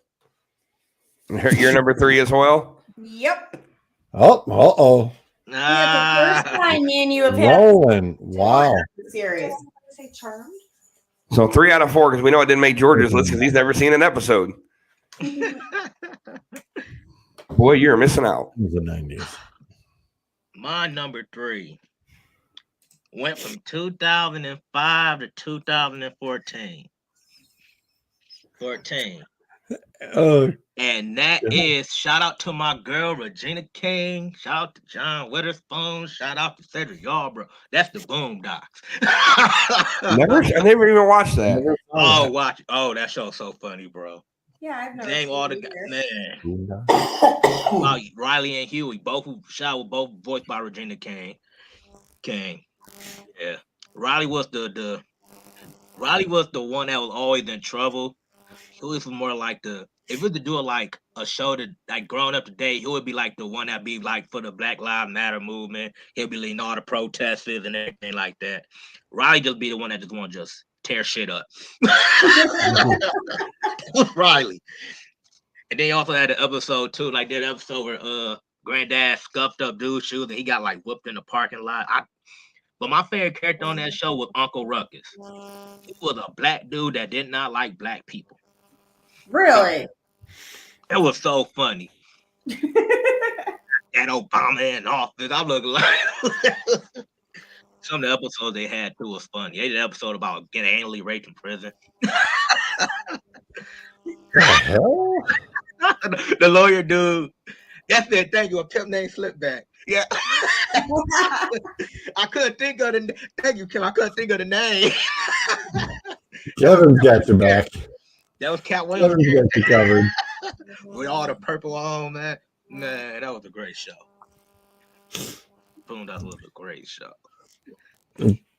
Your number 3 as well? Yep. Oh, Yeah, the first time me and you have had rolling. Wow. the series. So 3 out of 4, because we know it didn't make George's list because he's never seen an episode. Boy, you're missing out. It was the 90s. My number 3 went from 2005 to 2014. 14. Oh, And that is shout out to my girl Regina King. Shout out to John Witherspoon. Shout out to Cedric Yarbrough. That's the Boondocks. I never even watched that. never saw Oh, that. watch! Oh, that show's so funny, bro. Yeah, I've never Dang, seen all the it guys, either. man. Riley and Huey, both voiced by Regina King. Yeah. Riley was the one that was always in trouble. Huey was more like if we could do like a show that like growing up today, he would be like the one that be like for the Black Lives Matter movement. He'll be leading all the protesters and everything like that. Riley just be the one that just want to just tear shit up. Riley. And they also had an episode too, like that episode where Granddad scuffed up dude's shoes and he got like whooped in the parking lot. But my favorite character on that show was Uncle Ruckus. He was a black dude that did not like black people. Really? It was so funny. And Obama in office. I'm looking like some of the episodes they had too was funny. They did an episode about getting anally raped in prison. The hell? The lawyer dude. That's it. Thank you. A pimp named Slipback. Yeah. I couldn't think of the. Thank you, Kim. I couldn't think of the name. Kevin's got your back. That was Cat Williams Kevin's got you covered. with all the purple on, man. Man, that was a great show. Boondocks was a great show.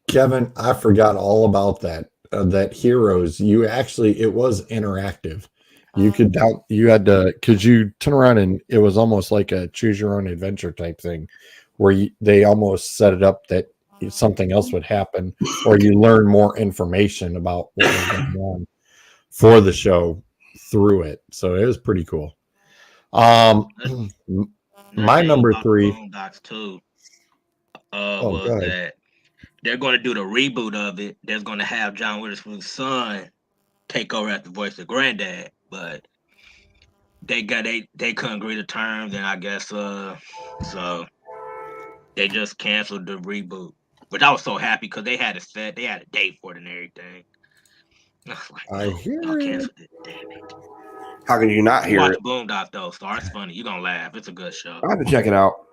Kevin, I forgot all about that. That Heroes, it was interactive. You could because you turn around and it was almost like a choose your own adventure type thing where they almost set it up that something else would happen or you learn more information about what was going on for the show through it. So it was pretty cool. My number 3 Boondocks too. go Was ahead. that they're going to do the reboot of it. They're going to have John Witherspoon's son take over as the voice of Granddad, but they couldn't agree to terms, and I guess so they just canceled the reboot. Which I was so happy because they had a date for it and everything. I was like, I no, hear y'all it. canceled it. Damn it. How can you not hear Watch it? Boondocks though, Star. It's funny. You're gonna laugh. It's a good show. I have to check it out.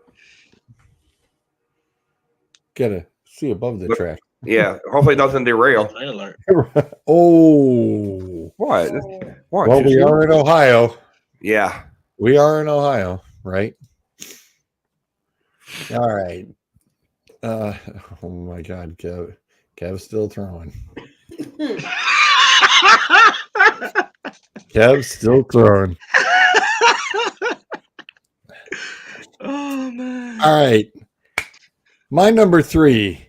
Gotta see above the Look- track. Yeah, hopefully it doesn't derail. Train alert. Oh, What? What? well, we are in Ohio. Yeah. We are in Ohio, right? All right. Oh my God, Kev's still throwing. Kev's still throwing. Oh man. All right. My number 3.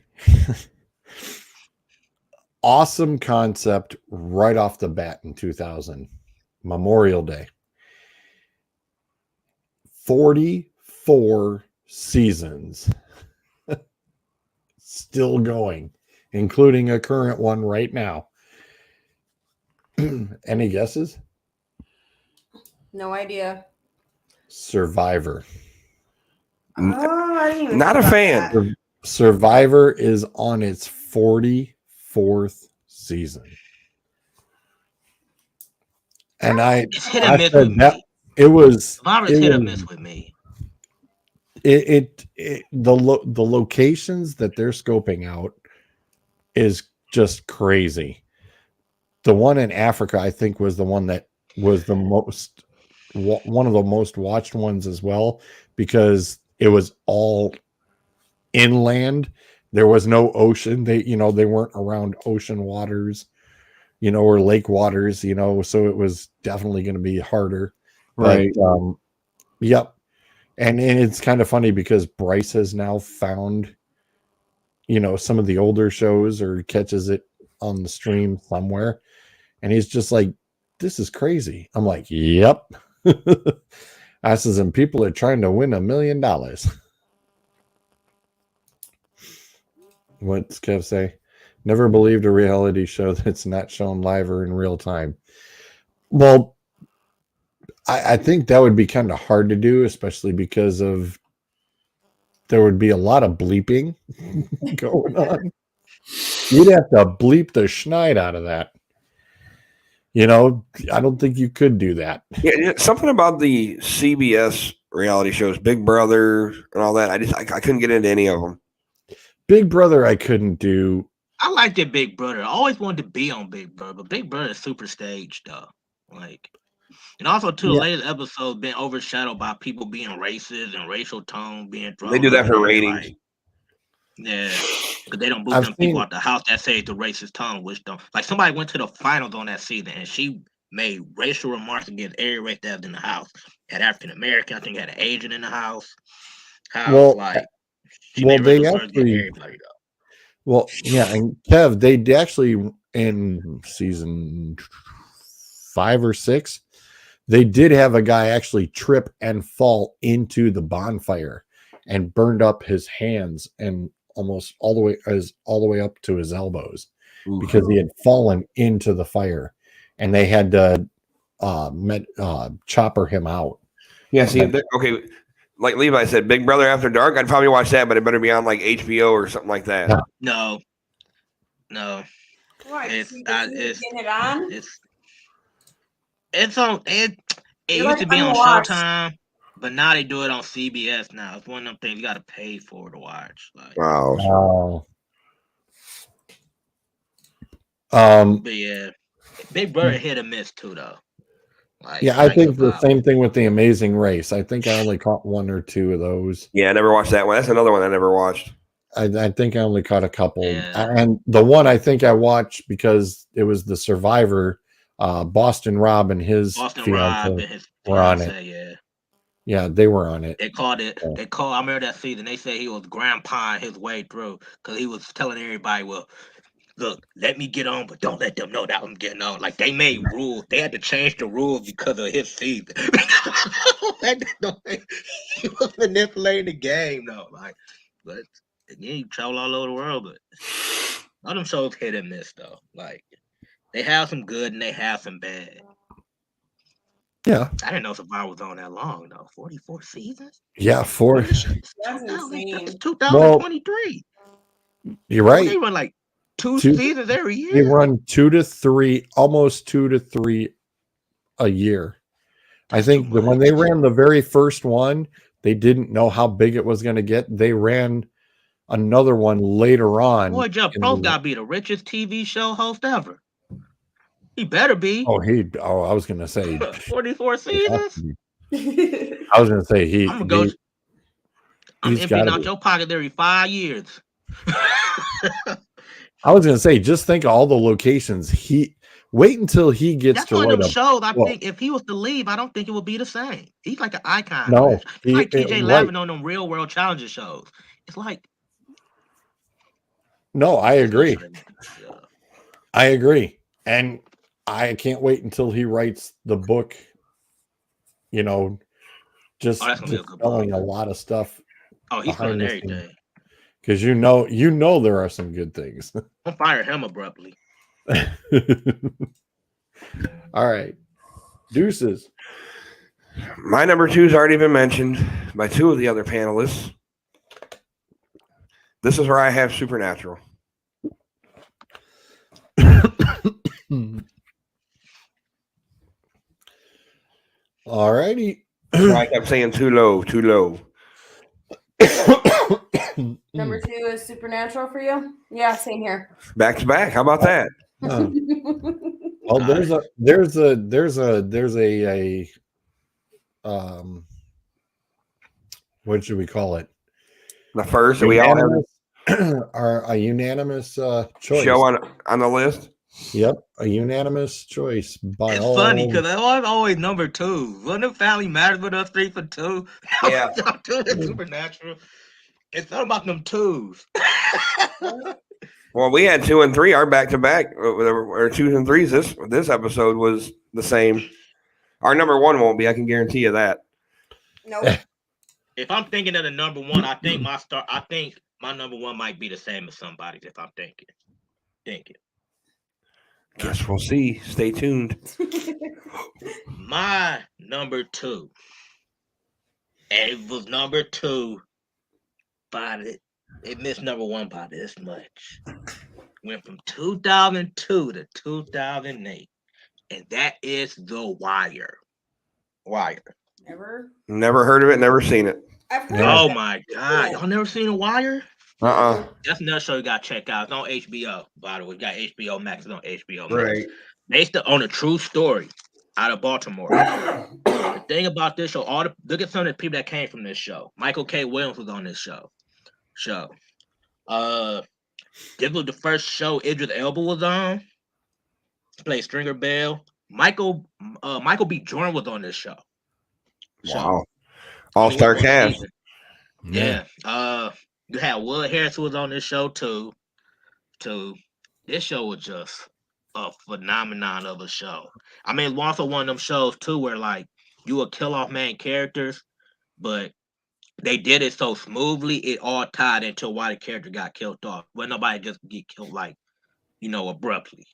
Awesome concept right off the bat in 2000. Memorial Day. 44 seasons. Still going, including a current one right now. Any guesses? No idea. Survivor. Oh, I didn't even Not think a about fan. that. Survivor is on its 44th season. And It's hit and miss with that me. it was Survivor's hit or miss with me. the locations that they're scoping out is just crazy. The one in Africa, I think, was the one that was one of the most watched ones as well, because it was all inland. There was no ocean. They weren't around ocean waters, or lake waters, so it was definitely going to be harder. Right. But, yep. And it's kind of funny because Bryce has now found, some of the older shows or catches it on the stream somewhere. And he's just like, this is crazy. I'm like, yep. I says, and people are trying to win $1 million. What's Kev say? Never believed a reality show that's not shown live or in real time. Well, I think that would be kind of hard to do, especially because of there would be a lot of bleeping going on. You'd have to bleep the schneid out of that. You know, I don't think you could do that. Yeah, something about the CBS reality shows, Big Brother and all that. I couldn't get into any of them. Big Brother, I couldn't do. I liked it, Big Brother. I always wanted to be on Big Brother, but Big Brother is super staged though. Like, and also too, the latest episode been overshadowed by people being racist and racial tone being thrown. They do that for in, ratings. like, yeah, because they don't boot them people out the house that say the racist tone, which don't. Like somebody went to the finals on that season and she made racial remarks against every race that was in the house. Had African American, I think had an Asian in the house. She made they racial slurs against actually. everybody though. Well, yeah, and Kev, they actually in season 5 or 6, they did have a guy actually trip and fall into the bonfire and burned up his hands and almost all the way up to his elbows because he had fallen into the fire, and they had to chopper him out. Yeah, see, okay. Like Levi said, Big Brother After Dark. I'd probably watch that, but it better be on like HBO or something like that. No. What? It's getting it on? It's on. It used to be on Showtime, but now they do it on CBS. Now it's one of them things you got to pay for to watch. Like, Wow. But yeah, Big Brother hit or miss too, though. Like, yeah, I think the same thing with The Amazing Race. I think I only caught 1 or 2 of those. Yeah, I never watched that one. That's another one I never watched. I think I only caught a couple. And the one I think I watched because it was the Survivor, Boston Rob and his fiance were on it. Yeah, they were on it. They called it. I remember that season. They said he was grandpa his way through because he was telling everybody, "Well, look, let me get on, but don't let them know that I'm getting on." Like they made rules. They had to change the rules because of his season. He was manipulating the game, though. Like, but again, you travel all over the world, but all them shows hit and miss, though. Like, they have some good and they have some bad. Yeah, I didn't know Survivor was on that long, though. 44 seasons. Yeah, 4. That's insane. 2023. You're right. They run like two seasons every year. They run 2 to 3, almost 2 to 3 a year. I think that when they ran the very first one, they didn't know how big it was going to get. They ran another one later on. Boy, Jeff Probst got to be the richest TV show host ever. He better be. I was going to say 44 seasons. I was going to say I'm emptying out your pocket every 5 years. I was going to say, just think of all the locations. Wait until he gets That's to one of write them shows. I think if he was to leave, I don't think it would be the same. He's like an icon. No, he's like TJ Lavin on them Real World Challenger shows. It's like. No, I agree. I agree, and I can't wait until he writes the book. You know, just telling a lot of stuff. Oh, he's doing everything. Because you know there are some good things. I'll fire him abruptly. All right. Deuces. My number 2 has already been mentioned by 2 of the other panelists. This is where I have Supernatural. All righty. I kept saying too low. Number 2 is Supernatural for you? Yeah, same here. Back to back. How about that? Well, there's a what should we call it? The first we all have are a unanimous choice. Show on the list. Yep, a unanimous choice by it's all. It's funny because I'm always number 2. Wasn't it Family Matters with us 3 for 2? Yeah. Supernatural. It's not about them 2s. Well, we had 2 and 3. Our back to back or 2s and 3s. This episode was the same. Our number 1 won't be. I can guarantee you that. Nope. If I'm thinking of the number 1, I think my number 1 might be the same as somebody's. If I'm thinking. Guess we'll see. Stay tuned. My number 2. And it was number 2 by it. It missed number one by this much. Went from 2002 to 2008, and that is The Wire. Wire. Never heard of it. Never seen it. I've heard Yeah. of Oh it. my God, y'all never seen The Wire? Uh-uh. That's another show you got to check out. It's on HBO. By the way, we got HBO Max. It's on HBO Max. Right. Based on a true story out of Baltimore. The thing about this show, look at some of the people that came from this show. Michael K. Williams was on this show. This was the first show Idris Elba was on. He played Stringer Bell. Michael B. Jordan was on this show. Wow. All-star Only one cast. season. Yeah. You had Will Harris who was on this show too. This show was just a phenomenon of a show. I mean, it's also one of them shows too where like you would kill off main characters, but they did it so smoothly it all tied into why the character got killed off. When nobody just get killed like, abruptly,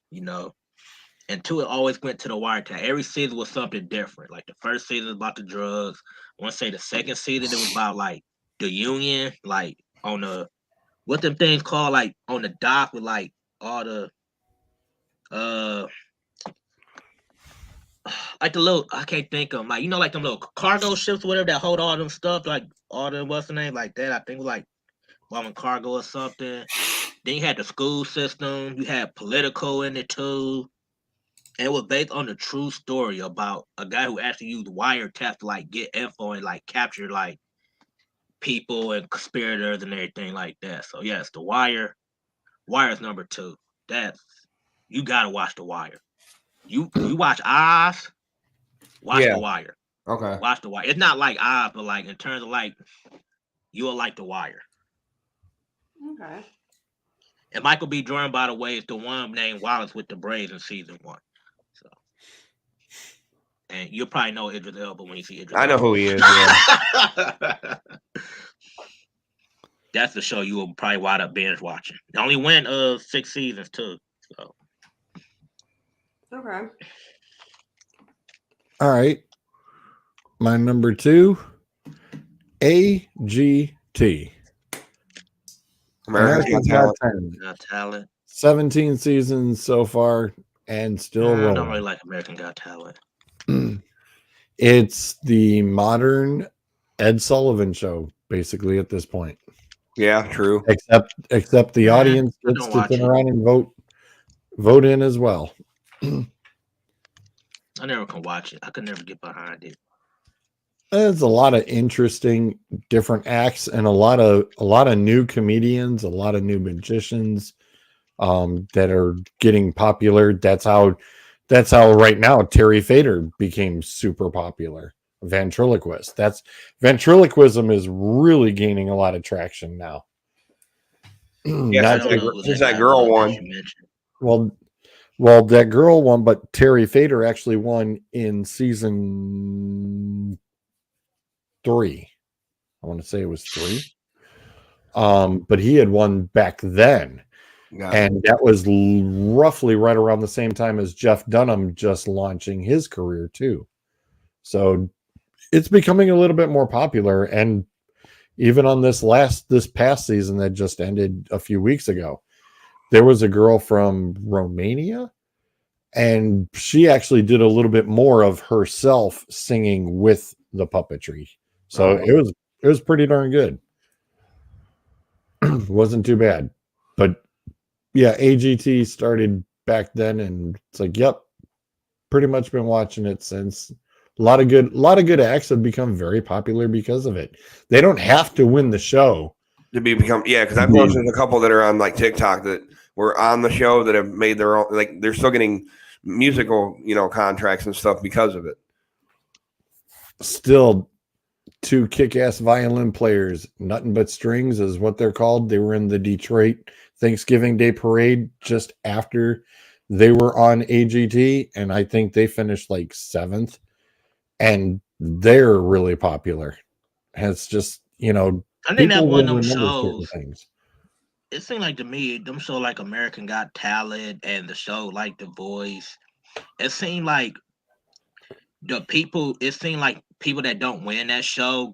And two, it always went to the wire time. Every season was something different. Like the first season was about the drugs. I want to say the second season it was about like the union, like on the what them things called, like on the dock with like all the like the little, I can't think of them, like like them little cargo ships or whatever that hold all them stuff, like all the what's the name like that. I think it was like Roman cargo or something. Then you had the school system, you had political in it too. And it was based on a true story about a guy who actually used wiretaps to like get info and like capture like people and conspirators and everything like that. So yes, The Wire. Wire is number 2. You gotta watch The Wire. You watch Oz, watch The Wire. Okay. Watch The Wire. It's not like Oz, but like in terms of like you'll like The Wire. Okay. And Michael B. Jordan, by the way, is the one named Wallace with the Braves in season 1. So, and you'll probably know Idris Elba when you see Idris. I know Elba. who he is. Yeah. That's the show you will probably wind up binge watching. It only went 6 seasons too. So. Okay. All right. My number 2, AGT. America's Got Talent. Got Talent. 17 seasons so far and still I rolling. don't really like American Got Talent. It's the modern Ed Sullivan show, basically, at this point. Yeah, true. Except the audience I gets don't to watch turn it. around and vote in as well. I never can watch it. I could never get behind it. There's a lot of interesting different acts and a lot of new comedians, a lot of new magicians that are getting popular. That's how right now Terry Fader became super popular. Ventriloquist. Ventriloquism is really gaining a lot of traction now. Yeah, who's that girl one? Well, that girl won, but Terry Fader actually won in season 3. I want to say it was 3. But he had won back then. And that was roughly right around the same time as Jeff Dunham just launching his career too. So it's becoming a little bit more popular. And even on this past season that just ended a few weeks ago, there was a girl from Romania, and she actually did a little bit more of herself singing with the puppetry. So it was pretty darn good. Wasn't too bad. But yeah, AGT started back then, and it's like, yep, pretty much been watching it since. A lot of good acts have become very popular because of it. They don't have to win the show to become because I've noticed a couple that are on like TikTok that were on the show that have made their own, like they're still getting musical contracts and stuff because of it. Still, 2 kick-ass violin players, Nothing But Strings is what they're called. They were in the Detroit Thanksgiving Day Parade just after they were on AGT, and I think they finished like 7th, and they're really popular. And it's just, I think that one of them remember shows. Things. It seemed like to me, them show like American Got Talent and the show like The Voice. It seemed like people that don't win that show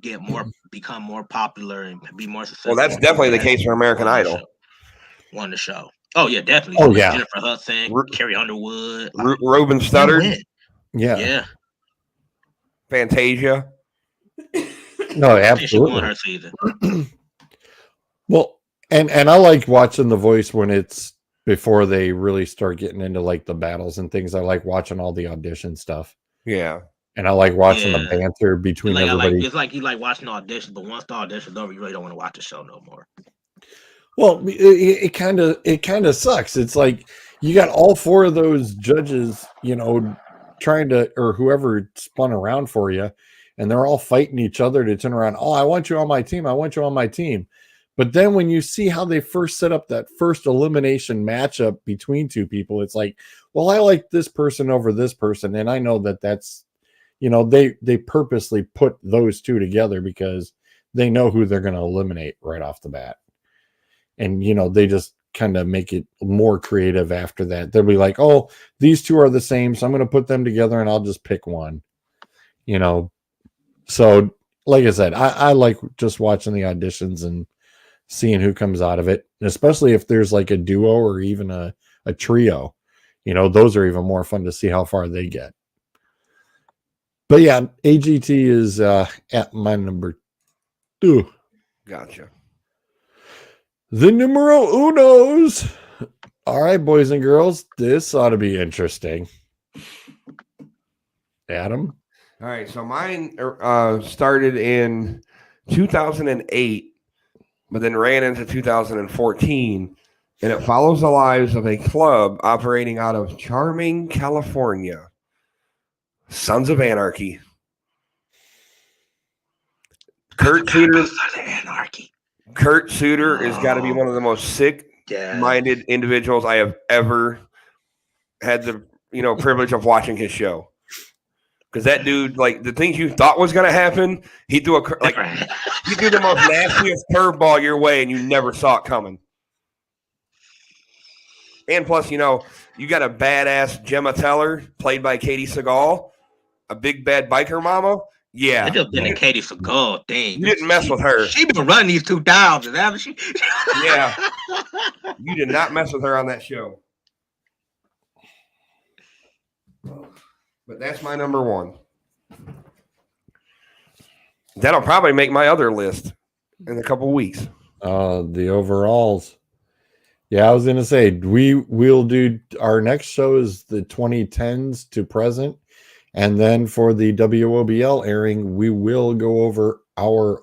become more popular and be more successful. Well, that's definitely the case for American Idol. Won the show. Oh yeah, definitely. Oh, yeah. Jennifer Hudson, Carrie Underwood, Reuben Studdard, Yeah. Fantasia. No, I think she won absolutely. her season. Well, and I like watching The Voice when it's before they really start getting into like the battles and things. I like watching all the audition stuff. Yeah. And I like watching the Yeah. banter between everybody. It's like you like watching the auditions, but once the audition's over, you really don't want to watch the show no more. Well, it kind of sucks. It's like you got all four of those judges, you know, trying to, or whoever spun around for you, and they're all fighting each other to turn around. Oh, I want you on my team. I want you on my team. But then when you see how they first set up that first elimination matchup between two people, it's like, well, I like this person over this person, and I know that that's, you know, they purposely put those two together because they know who they're going to eliminate right off the bat. And, you know, they just kind of make it more creative after that. They'll be like, oh, these two are the same, so I'm going to put them together and I'll just pick one, you know. So, like I said, I like just watching the auditions and seeing who comes out of it, especially if there's like a duo or even a trio. You know, those are even more fun to see how far they get. But yeah, AGT is at my number 2. Gotcha. The numero unos. All right, boys and girls, this ought to be interesting. Adam? All right, so mine started in 2008, but then ran into 2014, and it follows the lives of a club operating out of charming California. Sons of Anarchy. Kurt Suter. Kurt Suter has got to be one of the most sick-minded individuals I have ever had the privilege of watching his show. Because that dude, like the things you thought was gonna happen, he threw the most nastiest curveball your way, and you never saw it coming. And plus, you got a badass Gemma Teller, played by Katie Seagal, a big bad biker mama. Yeah, It just been a Katie Seagal thing. You didn't mess with her. She been running these 2000s, haven't she? Yeah, you did not mess with her on that show. But that's my number 1. That'll probably make my other list in a couple weeks. The overalls. Yeah, I was gonna say we'll do our next show is the 2010s to present, and then for the WOBL airing, we will go over our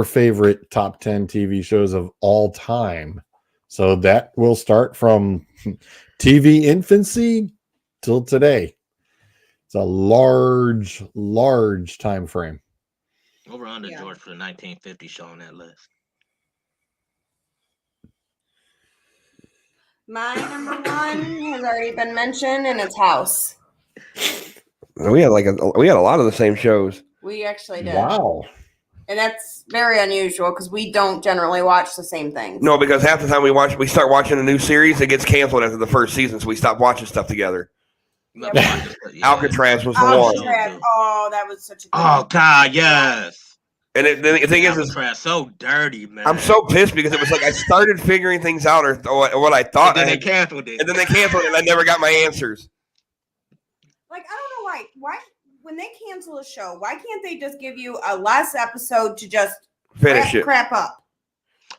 favorite top 10 TV shows of all time. So that will start from TV infancy till today. It's a large time frame. Over under George for the 1950 show on that list. My number 1 has already been mentioned, and it's House. We had a lot of the same shows. We actually did. Wow. And that's very unusual because we don't generally watch the same things. No, because half the time we start watching a new series, it gets canceled after the first season, so we stop watching stuff together. Alcatraz was the one. Oh, that was such a good Oh God, yes. And the thing is so dirty, man. I'm so pissed because it was like I started figuring things out or what I thought. And then they canceled it. And then they canceled it, and I never got my answers. Like, I don't know why when they cancel a show, why can't they just give you a last episode to just finish it crap up?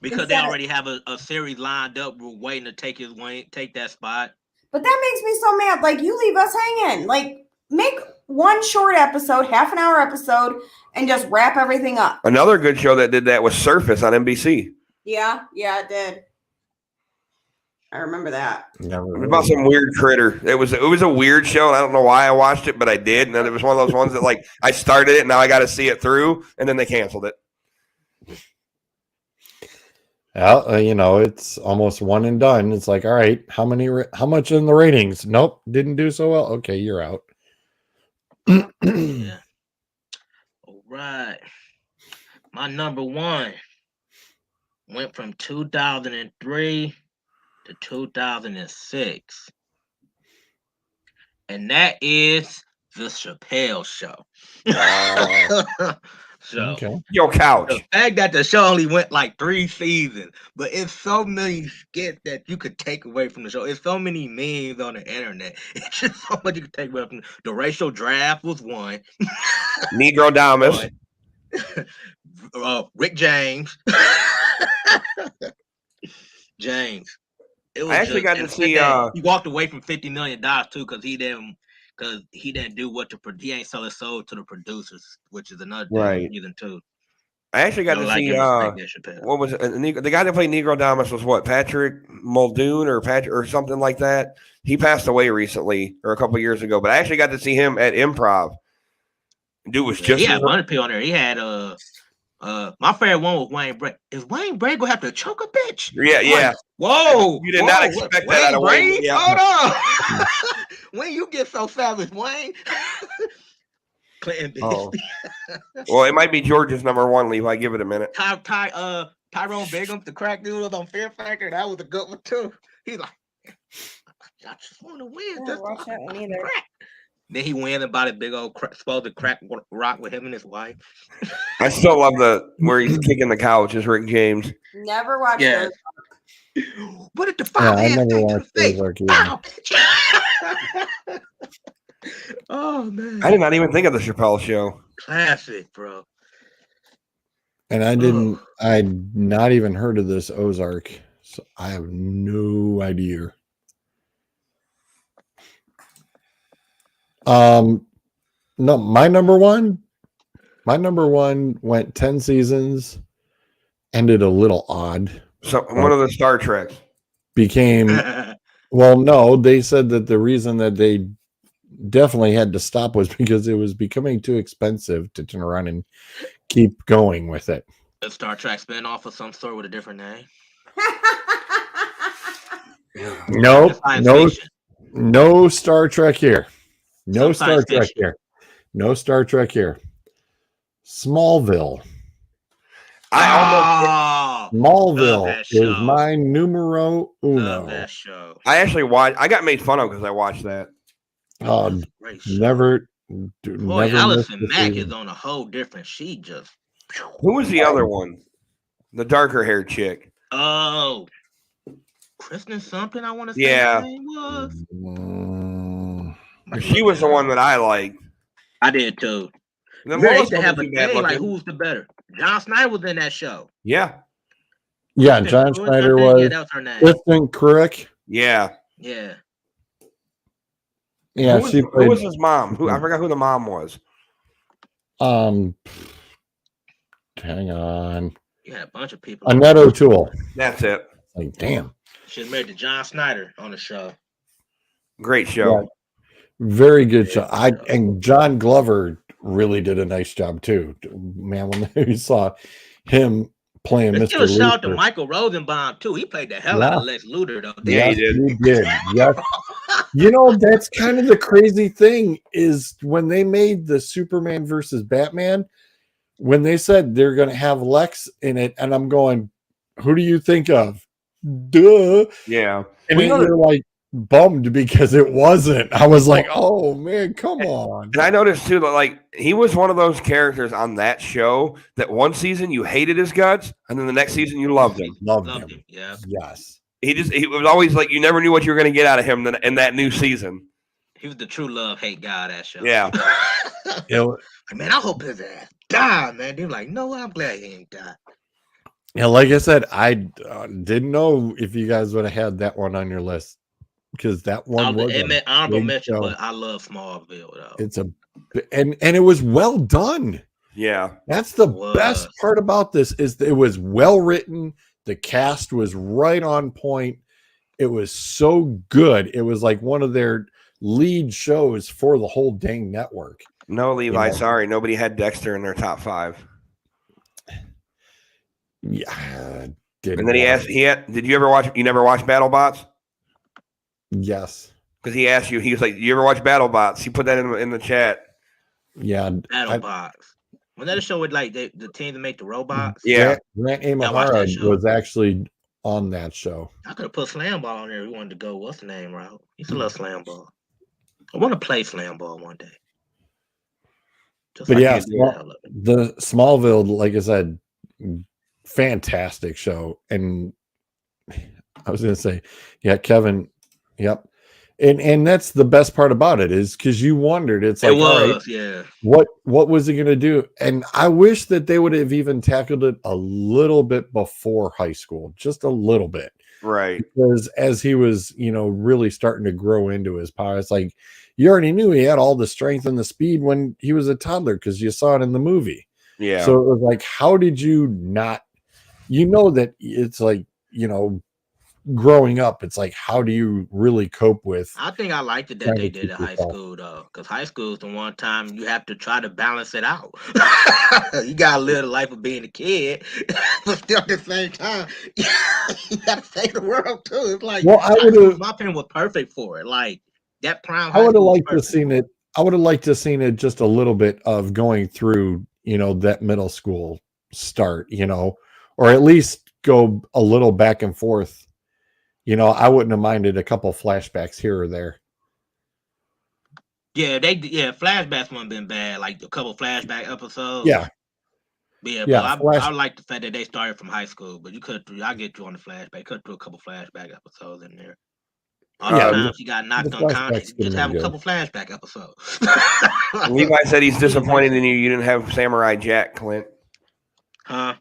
Because they already have a series lined up. We're waiting to take that spot. But that makes me so mad. Like, you leave us hanging. Like, make one short episode, half an hour episode, and just wrap everything up. Another good show that did that was Surface on NBC. Yeah, it did. I remember that. It was about some weird critter. It was a weird show, and I don't know why I watched it, but I did. And then it was one of those ones that, like, I started it, and now I got to see it through, and then they canceled it. Well, it's almost one and done. It's like, all right, how much in the ratings? Nope, didn't do so well. Okay, you're out. Yeah. All right. My number 1 went from 2003 to 2006. And that is The Chappelle Show. So Okay. Yo, couch. the fact that the show only went like 3 seasons, but it's so many skits that you could take away from the show. It's so many memes on the internet. It's just so much you could take away from the racial draft was one. Negro Damas. Rick James. James. It was I actually got to see. he walked away from $50 million too because he didn't do what he ain't sell his soul to the producers, which is another Right. reason too. I actually got to see. What was it? The guy that played Negro Damas was what? Patrick Muldoon or something like that. He passed away recently or a couple years ago, but I actually got to see him at Improv. Dude was just. He had a bunch of people on there. He had my favorite one was Wayne Brady. Is Wayne Brady gonna have to choke a bitch? Yeah. Whoa! You did not expect that out of Wayne. Yeah. Hold on. When you get so savage, Wayne. Clinton. Oh. Well, it might be George's number 1, Levi. Give it a minute. Tyrone Biggum, the crack dude was on Fear Factor. That was a good one too. He's like, I just want to win. I don't watch that one either. Crack. Then he went and bought a big old supposed crack rock with him and his wife. I still love where he's kicking the couch is Rick James. Never watched Yeah. those. What did the Yeah, five I hands never say to watched the face? Ozark either. Bow. Oh man. I did not even think of the Chappelle Show. Classic, bro. And I'd not even heard of this Ozark, so I have no idea. No, my number one went 10 seasons, ended a little odd. So one of the Star Treks. Became well, no, they said that the reason that they definitely had to stop was because it was becoming too expensive to turn around and keep going with it. A Star Trek spinoff of some sort with a different name. Nope, Science no, fiction. no Star Trek here. No Some Star science Trek fiction. here. No Star Trek here. Smallville. Smallville that is show. my numero uno. Love that show. I actually watched. I got made fun of because I watched that. Oh, Great show. never. Boy, never Allison missed a Mack season. is on a whole different. She just. Who was the other one? The darker haired chick. Oh, Kristen something. I want to say Yeah. her name was. Mm, She was the one that I liked. I did too. The We used Lois to have a wasn't too bad game like looking. who's the better. John Snyder was in that show. Yeah, yeah, John Kristen Schneider something? was. Yeah, that was her name. Kristen Crick. yeah. Yeah. Yeah, who, she who played. was his mom? I forgot who the mom was. Hang on. You had a bunch of people. Annette O'Toole. That's it. Like, damn. She was married to John Snyder on the show. Great show. Very good show. And John Glover really did a nice job too. Man, when you saw him playing Let's Mr. give a shout out to Luther. Michael Rosenbaum too. He played the hell out of Lex Luthor though. Yeah, he Yes, did. he did. Yes. You know, that's kind of the crazy thing is when they made the Superman versus Batman, when they said they're going to have Lex in it, and I'm going, who do you think of? Duh. Yeah. And Well, you then know, you're like bummed because it wasn't. I was like, oh man, come on. and I noticed too that like he was one of those characters on that show that one season you hated his guts, and then the next season you loved him. Loved Loved him. him. Yeah. Yes. He was always like you never knew what you were going to get out of him in that new season. He was the true love hate guy of that show. Yeah. Man, I hope his ass die, man. They were like, no, I'm glad he ain't died. Yeah, like I said, I didn't know if you guys would have had that one on your list because that one was It honorable big mention, show. but I love Smallville though. It's and it was well done. Yeah. That's the Was. best part about this is that it was well written. The cast was right on point. It was so good. It was like one of their lead shows for the whole dang network. No, Levi, Yeah. sorry. Nobody had Dexter in their top 5. Yeah. And then he asked, did you ever watch, you never watched BattleBots? Yes. Because he asked you, he was like, you ever watch BattleBots? He put that in the chat. Yeah. BattleBots. Was that a show with like the team that make the robots? Yeah. Grant I watched that Imahara show. was actually on that show. I could have put Slam Ball on there if we wanted to go. What's the name route? He's a little Slam Ball. I want to play Slam Ball one day. Just But like yeah, you do the hell of it. the Smallville, like I said, fantastic show. And I was going to say, yeah, Kevin, yep. And that's the best part about it is because you wondered, it's like, It all right, was, yeah. what was he going to do? And I wish that they would have even tackled it a little bit before high school, just a little bit. Right. Because as he was, really starting to grow into his power, it's like you already knew he had all the strength and the speed when he was a toddler because you saw it in the movie. Yeah. So it was like, how did you not, that it's like, growing up, it's like, how do you really cope with? I think I liked it that trying they to did keep it high yourself? school though, because high school is the one time you have to try to balance it out. You gotta live the life of being a kid, but still at the same time, you gotta save the world too. It's like Well, I high would school, have, in my opinion, was perfect for it. Like that prime I high would have school was liked to perfect seen for it. I would have liked to seen it just a little bit of going through, that middle school start, or at least go a little back and forth. I wouldn't have minded a couple flashbacks here or there. Yeah, flashbacks wouldn't have been bad, like a couple flashback episodes. Yeah. Yeah, Yeah, but I like the fact that they started from high school, but you could I get you on the flashback. Could do a couple flashback episodes in there. All Yeah, the times he got knocked the unconscious, flashbacks you just could've have a been couple flashback episodes. Levi said he's disappointed in you. You didn't have Samurai Jack, Clint. Huh?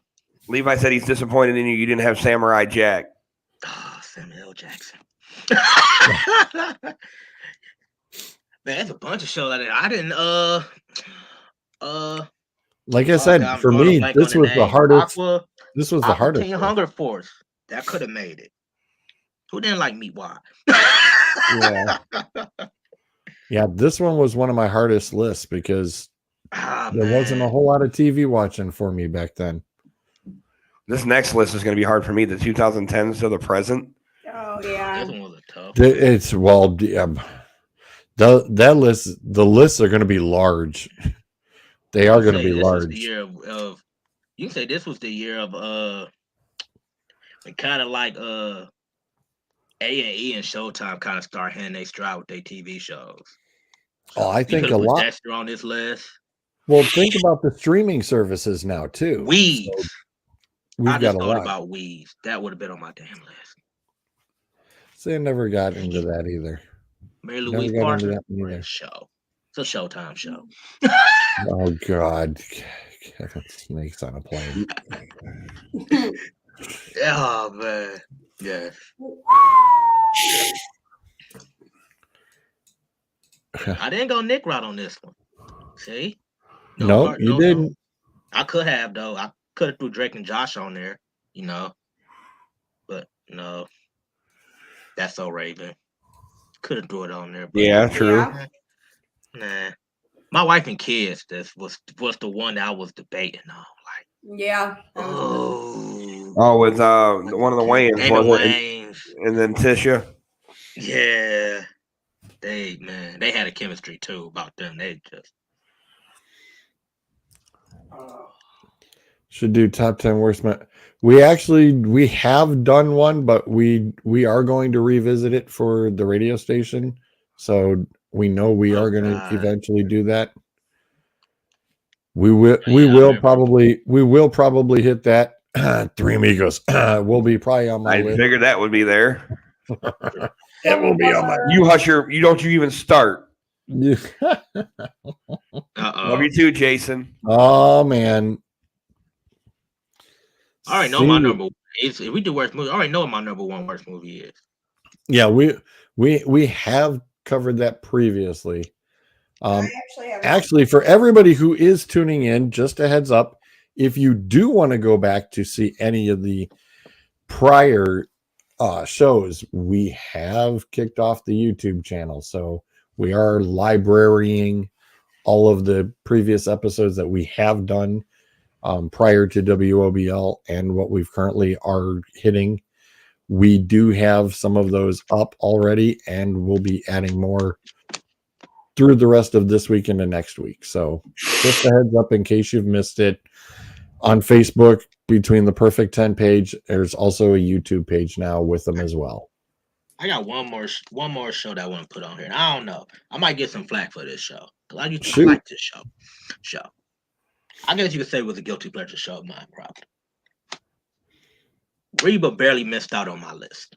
Levi said he's disappointed in you. You didn't have Samurai Jack. Oh, Samuel L. Jackson. Man, there's a bunch of shows I didn't like I oh said, God, I'm for drawing a me, blank this on was the name. hardest. Aqua This was the Aqua hardest. Teen one. Hunger Force. That could have made it. Who didn't like Meatwad? Yeah. Yeah, this one was one of my hardest lists because there wasn't a whole lot of TV watching for me back then. This next list is going to be hard for me. The 2010s to the present. Oh yeah. This one was a tough. It's that list. The lists are going to be large. They are going to be This large. was the year of you can say this was the year of kind of like A&E and Showtime kind of start handing they stride with their TV shows. Oh, I You think could a put lot. Dexter on this list. Well, think about the streaming services now too. Weeds. So we've I got just a thought lot. about Weeds. That would have been on my damn list. See, I never got into that either. Mary Never Louise got into Parsons. that one either. Great show. It's a Showtime show. Oh God, Kevin Snakes on a plane. Oh man, yeah. I didn't go Nick Rod on this one. See? No, you didn't. I could have though. I could have threw Drake and Josh on there, but no. That's so Raven. Could have threw it on there. But Yeah, true. Yeah. Nah. My wife and kids. This was the one that I was debating on. Like, Yeah. Oh, with one of the Wayans, David wasn't it? Wayans. And then Tisha. Yeah. They had a chemistry too about them. They just Should do top 10 worst. We have done one, but we are going to revisit it for the radio station. So we know we are going to eventually do that. We will probably hit that. Three Amigos will be probably on my I list. figured that would be there. It will be on my. You hush you don't you even start. Uh-oh. Love you too, Jason. Oh man. I already know my number one. If we do worst movie, I already know what my number one worst movie is. Yeah, we have covered that previously. Actually, for everybody who is tuning in, just a heads up, if you do want to go back to see any of the prior shows, we have kicked off the YouTube channel. So we are librarying all of the previous episodes that we have done prior to WOBL and what we've currently are hitting. We do have some of those up already, and we'll be adding more through the rest of this week into next week. So just a heads up in case you've missed it. On Facebook, between the Perfect 10 page, there's also a YouTube page now with them as well. I got one more show that I want to put on here. And I don't know. I might get some flack for this show. I like this show. I guess you could say it was a guilty pleasure show of mine, probably. Reba barely missed out on my list.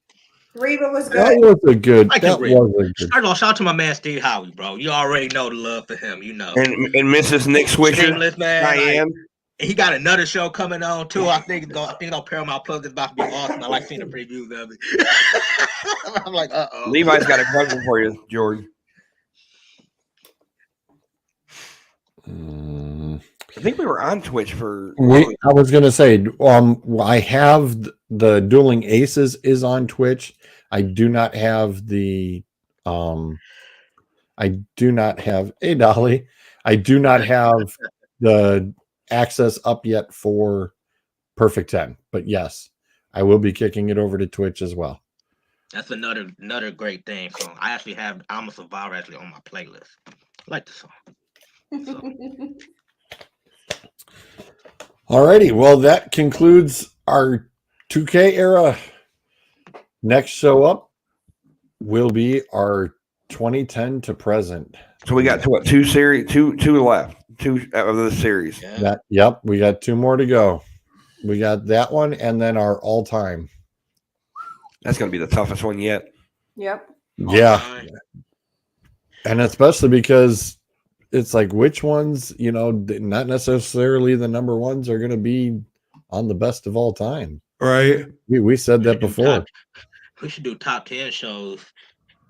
Reba was That good. was a good. I That can read. was a good. First of all, shout out to my man Steve Howie, bro. You already know the love for him. You know. And Mrs. Nick Swisher, Shameless, man. Diane. He got another show coming on too. I think on Paramount Plus is about to be awesome. I like seeing the previews of it. I'm like, Levi's got a question for you, George. I think we were on Twitch for. I was gonna say, I have the Dueling Aces is on Twitch. I do not have the, I do not have Dolly. I do not have the access up yet for Perfect 10, but yes, I will be kicking it over to Twitch as well. That's another great thing. So I actually have I'm a Survivor actually on my playlist. I like the song. So. Alrighty, well, that concludes our 2K era. Next show up will be our 2010 to present. So we got two left, two of the series. Yeah. We got 2 more to go. We got that one and then our all-time. That's going to be the toughest one yet. Yep. Yeah. And especially because it's like which ones, not necessarily the number ones are going to be on the best of all time. Right. We said that before. We should do top 10 shows,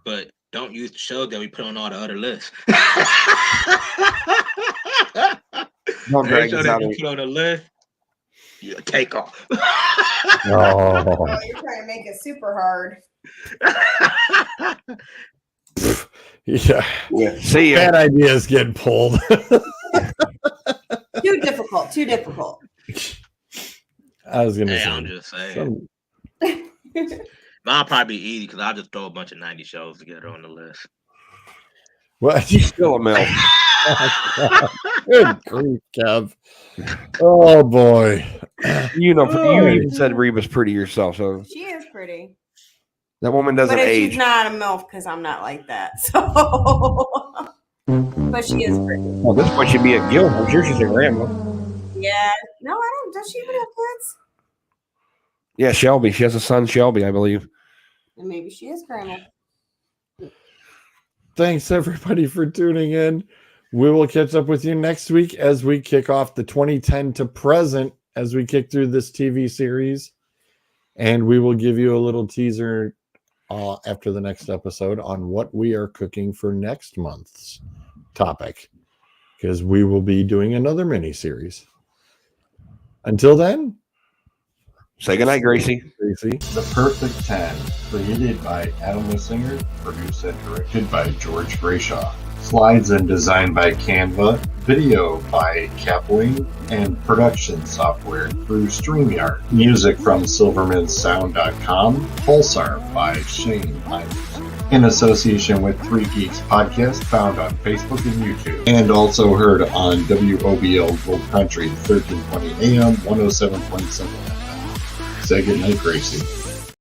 but don't use the shows that we put on all the other lists. Don't drag show this that out. you put on the list, you take off. Oh. Oh, you're trying to make it super hard. Yeah. See ya. Bad ideas getting pulled. Too difficult. Too difficult. I was going to Hey, say. I'm just saying. Mine'll probably be easy because I'll just throw a bunch of 90 shows together on the list. What? Still a milk. Good grief, Kev. Oh, boy. You even said Reba's pretty yourself, so She is pretty. that woman doesn't But age. she's not a MILF because I'm not like that. So, but she is pretty. Well, this one should be a guild. I'm sure she's a grandma. Yeah. No, I don't. Does she even have kids? Yeah, Shelby. She has a son, Shelby, I believe. And maybe she is grandma. Thanks, everybody, for tuning in. We will catch up with you next week as we kick off the 2010 to present as we kick through this TV series. And we will give you a little teaser after the next episode on what we are cooking for next month's topic, because we will be doing another mini series. Until then, Say goodnight, Gracie. Gracie. The Perfect 10, created by Adam Lissinger, produced and directed by George Brayshaw. Slides and designed by Canva, video by Capwing, and production software through StreamYard. Music from SilvermanSound.com, Pulsar by Shane Hines. In association with 3 Geeks Podcast, found on Facebook and YouTube, and also heard on WOBL Gold Country, 1320 AM, 107.7 FM. Say goodnight, Gracie.